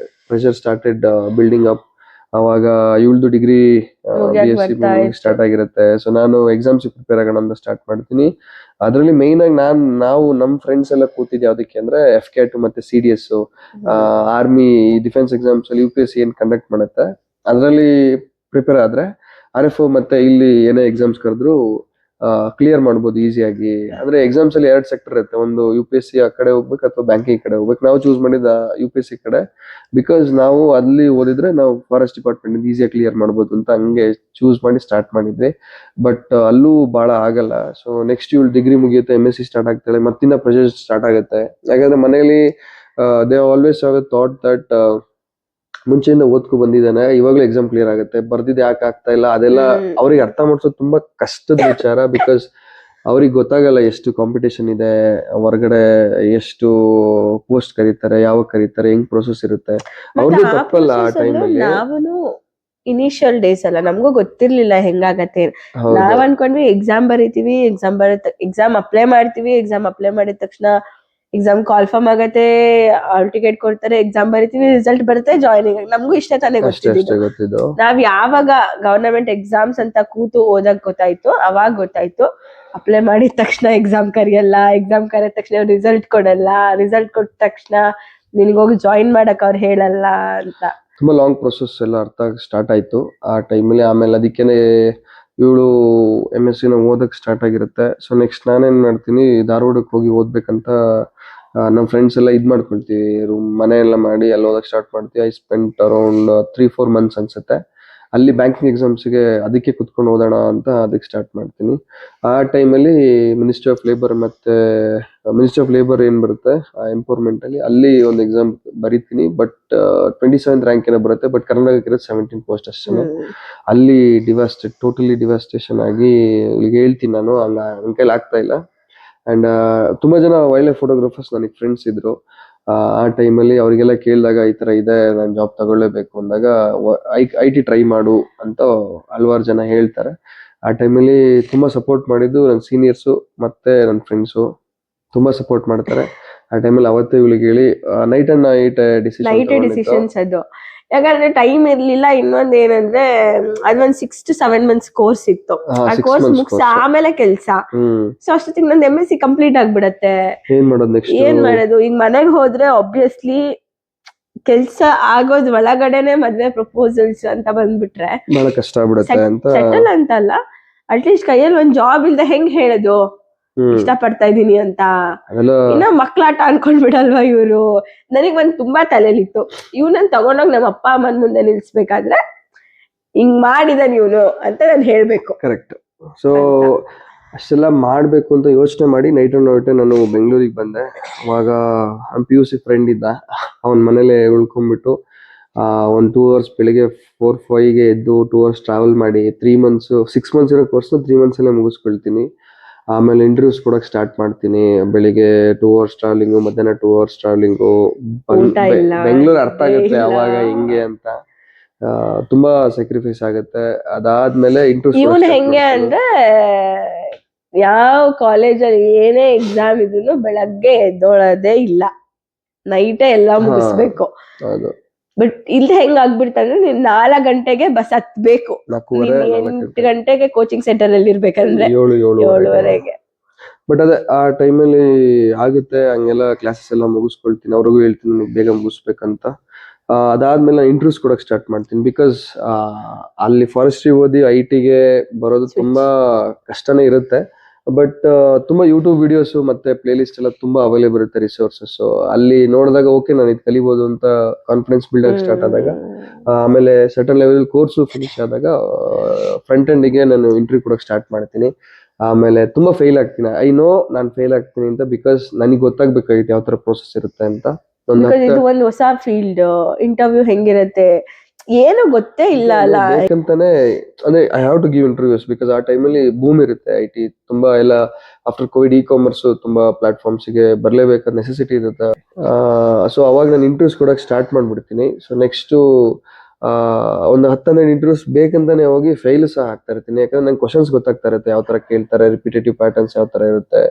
ಪ್ರೆಷರ್ ಸ್ಟಾರ್ಟೆಡ್ ಬಿಲ್ಡಿಂಗ್ ಅಪ್. ಅವಾಗ ಇವಳ್ದು ಡಿಗ್ರಿ BSc ಸ್ಟಾರ್ಟ್ ಆಗಿರುತ್ತೆ. ಸೊ ನಾನು ಎಕ್ಸಾಮ್ಸ್ ಪ್ರಿಪೇರ್ ಆಗೋಣ ಅಂತ ಸ್ಟಾರ್ಟ್ ಮಾಡ್ತೀನಿ. ಅದರಲ್ಲಿ ಮೇನ್ ಆಗಿ ನಾವು ನಮ್ಮ ಫ್ರೆಂಡ್ಸ್ ಎಲ್ಲ ಕೂತಿದ್ದೆ ಯಾವ್ದಕ್ಕೆ ಅಂದ್ರೆ FCAT ಮತ್ತೆ CDS, ಆರ್ಮಿ ಡಿಫೆನ್ಸ್ ಎಕ್ಸಾಮ್ಸ್ ಅಲ್ಲಿ UPSC ಏನ್ ಕಂಡಕ್ಟ್ ಮಾಡುತ್ತೆ ಅದರಲ್ಲಿ ಪ್ರಿಪೇರ್ ಆದ್ರೆ RFO ಮತ್ತೆ ಇಲ್ಲಿ ಏನೇ ಎಕ್ಸಾಮ್ಸ್ ಕರೆದ್ರು ಕ್ಲಿಯರ್ ಮಾಡ್ಬೋದು ಈಸಿಯಾಗಿ. ಅಂದ್ರೆ ಎಕ್ಸಾಮ್ಸ್ ಅಲ್ಲಿ 2 ಸೆಕ್ಟರ್ ಇರುತ್ತೆ, ಒಂದು UPSC ಆ ಕಡೆ ಹೋಗ್ಬೇಕು ಅಥವಾ ಬ್ಯಾಂಕಿಂಗ್ ಕಡೆ ಹೋಗ್ಬೇಕು. ನಾವು ಚೂಸ್ ಮಾಡಿದ UPSC ಕಡೆ, ಬಿಕಾಸ್ ನಾವು ಅಲ್ಲಿ ಓದಿದ್ರೆ ನಾವು ಫಾರೆಸ್ಟ್ ಡಿಪಾರ್ಟ್ಮೆಂಟ್ ಈಸಿಯಾಗಿ ಕ್ಲಿಯರ್ ಮಾಡ್ಬೋದು ಅಂತ ಹಂಗೆ ಚೂಸ್ ಮಾಡಿ ಸ್ಟಾರ್ಟ್ ಮಾಡಿದ್ವಿ. ಬಟ್ ಅಲ್ಲೂ ಬಹಳ ಆಗಲ್ಲ. ಸೊ ನೆಕ್ಸ್ಟ್ ಇವಳು ಡಿಗ್ರಿ ಮುಗಿಯುತ್ತೆ, MSc ಸ್ಟಾರ್ಟ್ ಆಗ್ತಾಳೆ, ಮತ್ತಿನ್ನ ಪ್ರೆಷರ್ ಸ್ಟಾರ್ಟ್ ಆಗುತ್ತೆ. ಯಾಕಂದ್ರೆ ಮನೆಯಲ್ಲಿ they always have a thought that ಮುಂಚೆಯಿಂದ ಓದ್ಕೊ ಬಂದಿದ್ದಾನೆ, ಇವಾಗ್ಲೂ ಎಕ್ಸಾಮ್ ಕ್ಲಿಯರ್ ಆಗುತ್ತೆ, ಬರ್ದಿದ್ದು ಯಾಕೆ ಆಗ್ತಾ ಇಲ್ಲ, ಅದೆಲ್ಲ ಅವ್ರಿಗೆ ಅರ್ಥ ಮಾಡ್ಸೋದು ತುಂಬಾ ಕಷ್ಟದ ವಿಚಾರ. ಬಿಕಾಸ್ ಅವ್ರಿಗೆ ಗೊತ್ತಾಗಲ್ಲ ಎಷ್ಟು ಕಾಂಪಿಟೇಷನ್ ಇದೆ ಹೊರಗಡೆ, ಎಷ್ಟು ಪೋಸ್ಟ್ ಕರೀತಾರೆ, ಯಾವಾಗ ಕರೀತಾರೆ, ಹೆಂಗ್ ಪ್ರೊಸೆಸ್ ಇರುತ್ತೆ. ಅವ್ರದ್ದು ತಪ್ಪಲ್ಲ ಆ ಟೈಮಲ್ಲಿ. ನಾವುನು ಇನಿಷಿಯಲ್ ಡೇಸ್ ಅಲ್ಲ, ನಮಗೂ ಗೊತ್ತಿರ್ಲಿಲ್ಲ ಹೆಂಗಾಗತ್ತೆ. ನಾವ್ ಅನ್ಕೊಂಡ್ವಿ ಎಕ್ಸಾಮ್ ಬರೀತೀವಿ, ಎಕ್ಸಾಮ್ ಅಪ್ಲೈ ಮಾಡ್ತೀವಿ, ಎಕ್ಸಾಮ್ ಅಪ್ಲೈ ಮಾಡಿದ ತಕ್ಷಣ ಎಕ್ಸಾಮ್ ಕಾಲ್ಫರ್ಮ್ ಆಗತ್ತೆ, ಹಾಲ್ ಟಿಕೆಟ್ ಕೊಡ್ತಾರೆ, ಎಕ್ಸಾಮ್ ಬರೀತೀವಿ, ರಿಸಲ್ಟ್ ಬರುತ್ತೆ, ಜಾಯ್ನಿಂಗ್. ನಮಗೂ ಇಷ್ಟ ತಾನೇ ಗೊತ್ತಿದ್ದು. ನಾವ್ ಯಾವಾಗ ಗವರ್ನಮೆಂಟ್ ಎಕ್ಸಾಮ್ಸ್ ಅಂತ ಕೂತು ಓದಕ್ ಗೊತ್ತಾಯ್ತು, ಅವಾಗ ಗೊತ್ತಾಯ್ತು ಅಪ್ಲೈ ಮಾಡಿದ ತಕ್ಷಣ ಎಕ್ಸಾಮ್ ಕರಿಯಲ್ಲ, ಎಕ್ಸಾಮ್ ಕರೆದ ತಕ್ಷಣ ರಿಸಲ್ಟ್ ಕೊಡಲ್ಲ, ರಿಸಲ್ಟ್ ಕೊಟ್ಟ ತಕ್ಷಣ ನಿನ್ಗೋಗಿ ಜಾಯಿನ್ ಮಾಡಕ್ ಅವ್ರು ಹೇಳಲ್ಲ ಅಂತ. ತುಂಬಾ ಲಾಂಗ್ ಪ್ರೊಸೆಸ್ ಎಲ್ಲ ಅರ್ಥ ಸ್ಟಾರ್ಟ್ ಆಯ್ತು ಆ ಟೈಮಲ್ಲಿ. ಆಮೇಲೆ ಅದಕ್ಕೇನೆ ಇವಳು MSc ನ ಓದಕ್ ಸ್ಟಾರ್ಟ್ ಆಗಿರುತ್ತೆ. ಸೊ ನೆಕ್ಸ್ಟ್ ನಾನೇನ್ ಮಾಡ್ತೀನಿ, ಧಾರವಾಡಕ್ಕೆ ಹೋಗಿ ಓದ್ಬೇಕಂತ ನಮ್ಮ ಫ್ರೆಂಡ್ಸ್ ಎಲ್ಲ ಇದ್ ಮಾಡ್ಕೊಳ್ತೀವಿ, ಮನೆ ಎಲ್ಲ ಮಾಡಿ ಅಲ್ಲಿ ಓದಕ್ ಸ್ಟಾರ್ಟ್ ಮಾಡ್ತೀವಿ. ಐ ಸ್ಪೆಂಟ್ ಅರೌಂಡ್ 3-4 months ಅನ್ಸುತ್ತೆ ಅಲ್ಲಿ ಬ್ಯಾಂಕಿಂಗ್ ಎಕ್ಸಾಮ್ಸ್ಗೆ. ಅದಕ್ಕೆ ಕುತ್ಕೊಂಡು ಓದೋಣ ಅಂತ ಅದಕ್ಕೆ ಸ್ಟಾರ್ಟ್ ಮಾಡ್ತೀನಿ. ಆ ಟೈಮಲ್ಲಿ ಮಿನಿಸ್ಟ್ರಿ ಆಫ್ ಲೇಬರ್ ಮತ್ತೆ ಮಿನಿಸ್ಟ್ರಿ ಆಫ್ ಲೇಬರ್ ಏನ್ ಬರುತ್ತೆ ಎಂಪವರ್ಮೆಂಟ್ ಅಲ್ಲಿ ಒಂದು ಎಕ್ಸಾಮ್ ಬರೀತೀನಿ. ಬಟ್ 27th ರ್ಯಾಂಕ್ ಏನೋ ಬರುತ್ತೆ, ಬಟ್ ಕರ್ನಾಟಕಕ್ಕೆ ಇರೋದು 17 ಪೋಸ್ಟ್ ಅಷ್ಟೇ. ಅಲ್ಲಿ ಟೋಟಲಿ ಡಿವಾಸ್ಟೇಷನ್ ಆಗಿ ಈಗ ಹೇಳ್ತೀನಿ ನಾನು, ನನ್ನ ಕೈಲಿ ಆಗ್ತಾ ಇಲ್ಲ. ಅಂಡ್ ತುಂಬಾ ಜನ ವೈಲ್ಡ್ ಲೈಫ್ ಫೋಟೋಗ್ರಾಫರ್ಸ್ ನನಗೆ ಫ್ರೆಂಡ್ಸ್ ಇದ್ರು. ಆ ಟೈಮಲ್ಲಿ ಅವರಿಗೆಲ್ಲ ಕೇಳಿದಾಗ ಈ ತರ ಇದೆ, ನಾನು ಜಾಬ್ ತಗೊಳ್ಳೇಬೇಕು ಅಂದಾಗ IT ಟ್ರೈ ಮಾಡು ಅಂತ ಹಲವಾರು ಜನ ಹೇಳ್ತಾರೆ. ಆ ಟೈಮಲ್ಲಿ ತುಂಬಾ ಸಪೋರ್ಟ್ ಮಾಡಿದ್ದು ನನ್ನ ಸೀನಿಯರ್ಸು ಮತ್ತೆ ನನ್ನ ಫ್ರೆಂಡ್ಸು ತುಂಬಾ ಸಪೋರ್ಟ್ ಮಾಡ್ತಾರೆ. ಆ ಟೈಮಲ್ಲಿ ಅವತ್ತೇ ಇವಳಿಗೆ ಹೇಳಿ ನೈಟ್ ಅಂಡ್ ನೈಟ್ ಡಿಸಿಷನ್ಸ್ ಅದು. ಯಾಕಂದ್ರೆ ಟೈಮ್ ಇರ್ಲಿಲ್ಲ. ಇನ್ನೊಂದ್ ಏನಂದ್ರೆ ಅದೊಂದ್ 6 to 7 months ಕೋರ್ಸ್ ಇತ್ತು. ಆ ಕೋರ್ಸ್ ಮುಗಿಸ ಆಮೇಲೆ ಕೆಲ್ಸ. ಸೊ ಅಷ್ಟೊತ್ತಿಗೆ ನಂದು MSc ಕಂಪ್ಲೀಟ್ ಆಗ್ಬಿಡತ್ತೆ. ಏನ್ ಮಾಡೋದು? ಈಗ ಮನೆಗ್ ಹೋದ್ರೆ ಆಬ್ವಿಯಸ್ಲಿ ಕೆಲ್ಸ ಆಗೋದ್ ಒಳಗಡೆನೆ ಮದ್ವೆ ಪ್ರಪೋಸಲ್ಸ್ ಅಂತ ಬಂದ್ಬಿಟ್ರೆ ಬಹಳ ಕಷ್ಟ ಆಗ್ಬಿಡುತ್ತೆ ಅಂತ. ಸೆಟಲ್ ಅಂತಲ್ಲ, ಅಟ್ಲೀಸ್ಟ್ ಕೈಯಲ್ಲಿ ಒಂದ್ ಜಾಬ್ ಇಲ್ದೆ ಹೆಂಗ್ ಹೇಳೋದು ಇಷ್ಟ ಪಡ್ತಾ ಇದೀನಿ ಅಂತ. ಇನ್ನ ಮಕ್ಳಾಟ ಅನ್ಕೊಂಡ್ಬಿಡಲ್ವಾ ಇವ್ರು? ನನಗ್ ಒಂದ್ ತುಂಬಾ ತಲೆಲಿತ್ತು, ಇವ್ನನ್ ತಗೊಂಡೋಗ್ ನಮ್ಮ ಅಪ್ಪ ಅಮ್ಮನ್ ಮುಂದೆ ನಿಲ್ಸ್ಬೇಕಾದ್ರೆ ಹಿಂಗ್ ಮಾಡಿದಾನೆ ಇವನು ಅಂತ ನಾನು ಹೇಳ್ಬೇಕು. ಕರೆಕ್ಟ್. ಸೊ ಅಷ್ಟೆಲ್ಲ ಮಾಡ್ಬೇಕು ಅಂತ ಯೋಚನೆ ಮಾಡಿ ನೈಟ್ ಅಂಡ್ ನೈಟ್ ನಾನು ಬೆಂಗಳೂರಿಗೆ ಬಂದೆ. ಅವಾಗ PUC ಫ್ರೆಂಡ್ ಇದ್ದ, ಅವನ ಮನೇಲೆ ಉಳ್ಕೊಂಡ್ಬಿಟ್ಟು ಒಂದು 2 hours ಬೆಳಿಗ್ಗೆ 4-5ಗೆ ಎದ್ದು 2 hours ಟ್ರಾವೆಲ್ ಮಾಡಿ 6 months ಇರೋ ಕೋರ್ಸ್ನ 3 months ಅಲ್ಲೇ ಮುಗಿಸ್ಕೊಳ್ತೀನಿ. ಆಮೇಲೆ ಇಂಟರ್ವ್ಯೂಸ್ ಕೊಡಕ್ ಸ್ಟಾರ್ಟ್ ಮಾಡ್ತೀನಿ. ಬೆಳಿಗ್ಗೆ 2 hours ಟ್ರಾವೆಲಿಂಗು, ಮಧ್ಯಾಹ್ನ 2 hours ಟ್ರಾವೆಲಿಂಗು. ಬೆಂಗಳೂರು ಅರ್ಥ ಆಗುತ್ತೆ ಅವಾಗ ಹಿಂಗೆ ಅಂತ. ತುಂಬಾ ಸ್ಯಾಕ್ರಿಫೈಸ್ ಆಗುತ್ತೆ. ಅದಾದ್ಮೇಲೆ ಇವನ್ ಹೆಂಗೆ ಅಂದ್ರೆ ಯಾವ ಕಾಲೇಜಲ್ಲಿ ಏನೇ ಎಕ್ಸಾಮ್ ಇದ್ರು ಬೆಳಗ್ಗೆ ಎದ್ದೋಳೋದೇ ಇಲ್ಲ, ನೈಟೇ ಎಲ್ಲಾ ಮುಗಿಸ್ಬೇಕು. ಬಟ್ ಇಲ್ಲಿ ಹೆಂಗ್ ಆಗ್ಬಿಡ್ತಂದ್ರೆ ನೀನ್ 4 ಗಂಟೆಗೆ ಬಸ್ ಹತ್ಬೇಕು, 8 ಗಂಟೆಗೆ ಕೋಚಿಂಗ್ ಸೆಂಟರ್ ಅಲ್ಲಿ ಇರ್ಬೇಕಂದ್ರೆ 7-7:30ಗೆ. ಬಟ್ ಅದೇ ಆ ಟೈಮಲ್ಲಿ ಆಗುತ್ತೆ. ಹಂಗೆಲ್ಲ ಕ್ಲಾಸಸ್ ಎಲ್ಲ ಮುಗಿಸ್ಕೊಳ್ತೀನಿ, ಅವ್ರಿಗೂ ಹೇಳ್ತೀನಿ ಬೇಗ ಮುಗಿಸ್ಬೇಕಂತ. ಅದಾದ್ಮೇಲೆ ನಾನು ಇಂಟರ್ವ್ಯೂಸ್ ಕೊಡಕ್ ಸ್ಟಾರ್ಟ್ ಮಾಡ್ತೀನಿ. ಬಿಕಾಸ್ ಅಲ್ಲಿ ಫಾರೆಸ್ಟ್ರಿ ಓದಿ IT-ಗೆ ಬರೋದು ತುಂಬಾ ಕಷ್ಟನೇ ಇರುತ್ತೆ. ಬಟ್ ತುಂಬಾ ಯೂಟ್ಯೂಬ್ ವಿಡಿಯೋಸ್ ಮತ್ತೆ ಪ್ಲೇ ಲಿಸ್ಟ್ ಎಲ್ಲ ತುಂಬಾ ಅವೈಲೇಬಲ್ ಇರುತ್ತೆ, ರಿಸೋರ್ಸಸ್. ಅಲ್ಲಿ ನೋಡಿದಾಗ ಓಕೆ ನಾನು ಇದು ಕಲಿಬಹುದು ಅಂತ ಕಾನ್ಫಿಡೆನ್ಸ್ ಬಿಲ್ಡ್ ಆಗಿ ಸ್ಟಾರ್ಟ್ ಆದಾಗ, ಆಮೇಲೆ ಸರ್ಟನ್ ಲೆವೆಲ್ ಕೋರ್ಸ್ ಫಿನಿಶ್ ಆದಾಗ ಫ್ರಂಟ್ ಎಂಡಿಗೆ ನಾನು ಇಂಟರ್ವ್ಯೂ ಕೊಡಕ್ ಸ್ಟಾರ್ಟ್ ಮಾಡ್ತೀನಿ. ಆಮೇಲೆ ತುಂಬಾ ಫೇಲ್ ಆಗ್ತೀನಿ. ಐ ನೋ ನಾನು ಫೇಲ್ ಆಗ್ತೀನಿ ಅಂತ, ಬಿಕಾಸ್ ನನಗೆ ಗೊತ್ತಾಗ್ಬೇಕಾಗಿತ್ತು ಯಾವ ತರ ಪ್ರೋಸೆಸ್ ಇರುತ್ತೆ ಅಂತ. ಇದು ಒಂದು ಹೊಸ ಫೀಲ್ಡ್, ಇಂಟರ್ವ್ಯೂ ಹೆಂಗಿರುತ್ತೆ ಏನು ಗೊತ್ತೇ ಇಲ್ಲ ಅಲ್ಲ. ಯಾಕಂತಾನೆ ಅಂದ್ರೆ I have to give interviews, because ಆ ಟೈಮಲ್ಲಿ ಬೂಮ್ ಇರುತ್ತೆ IT ತುಂಬಾ ಎಲ್ಲ. ಆಫ್ಟರ್ ಕೋವಿಡ್ ಇ-ಕಾಮರ್ಸ್ ತುಂಬಾ ಪ್ಲಾಟ್ಫಾರ್ಮ್ಸ್ ಗೆ ಬರ್ಲೇಬೇಕಾದ ನೆಸೆಸಿಟಿ ಇರುತ್ತೆ. ಸೊ ಅವಾಗ ನಾನು ಇಂಟರ್ವ್ಯೂಸ್ ಕೊಡಕ್ ಸ್ಟಾರ್ಟ್ ಮಾಡ್ಬಿಡ್ತೀನಿ. ಸೊ ನೆಕ್ಸ್ಟ್ ಒಂದು 10-12 ಇಂಟರ್ವ್ಯೂಸ್ ಬೇಕಂತಾನೆ ಹೋಗಿ ಫೇಲ್ ಸಹ ಆಗ್ತಾ ಇರ್ತೀನಿ. ಯಾಕಂದ್ರೆ ನಂಗೆ ಕ್ವಶನ್ಸ್ ಗೊತ್ತಾಗ್ತಾ ಇರುತ್ತೆ, ಯಾವ ತರ ಕೇಳ್ತಾರೆ, ರಿಪಿಟೇಟಿವ್ ಪ್ಯಾಟರ್ನ್ಸ್ ಯಾವ ತರ ಇರುತ್ತೆ,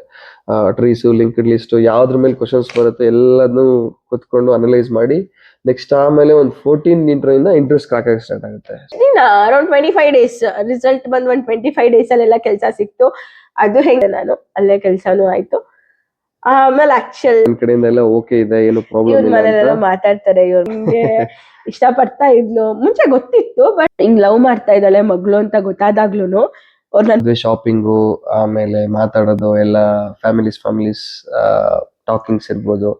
ಟ್ರೀಸ್, ಲಿಂಕ್ಡ್ ಲಿಸ್ಟ್, ಯಾವ್ದ್ರ ಮೇಲೆ ಕ್ವಶನ್ಸ್ ಬರುತ್ತೆ ಎಲ್ಲದನ್ನು ಕುತ್ಕೊಂಡು ಅನಲೈಸ್ ಮಾಡಿ ನೆಕ್ಸ್ಟ್ ಆಮೇಲೆ ಒಂದು 14 ಇಂಟರ್ವ್ಯೂಸ್ ಕಾಕಕ್ಕೆ ಸ್ಟಾರ್ಟ್ ಆಗುತ್ತೆ. ಅರೌಂಡ್ 25 days ರಿಸಲ್ಟ್ ಬಂದ್ ಒಂದು 25 days ಅಲ್ಲೆಲ್ಲ ಕೆಲಸ ಸಿಕ್ತು. ಅದು ಹೆಂಗೆ ನಾನು ಅಲ್ಲೇ ಕೆಲಸನೂ ಆಯ್ತು. ಆಮೇಲೆ ಆಕ್ಚುಲ್ ನನ್ನ ಕಡೆಯಿಂದ ಎಲ್ಲ ಓಕೆ ಇದೆ, ಏನು ಪ್ರಾಬ್ಲಮ್ ಇಲ್ಲ ಮನೆಯಲ್ಲ ಮಾತಾಡ್ತಾರೆ, ಇವ್ರು ಹಿಂಗೆ ಇಷ್ಟ ಪಡ್ತಾ ಇದ್ಲು. ಮುಂಚೆ ಗೊತ್ತಿತ್ತು, ಬಟ್ ಹಿಂಗ್ ಲವ್ ಮಾಡ್ತಾ ಇದ್ದಾಳೆ ಮಗಳು ಅಂತ ಗೊತ್ತಾದಾಗ್ಲೂನು ಶಾಪಿಂಗು, ಆಮೇಲೆ ಮಾತಾಡೋದು ಎಲ್ಲ ಫ್ಯಾಮಿಲೀಸ್ ಟಾಕಿಂಗ್ಸ್ ಇರ್ಬೋದು.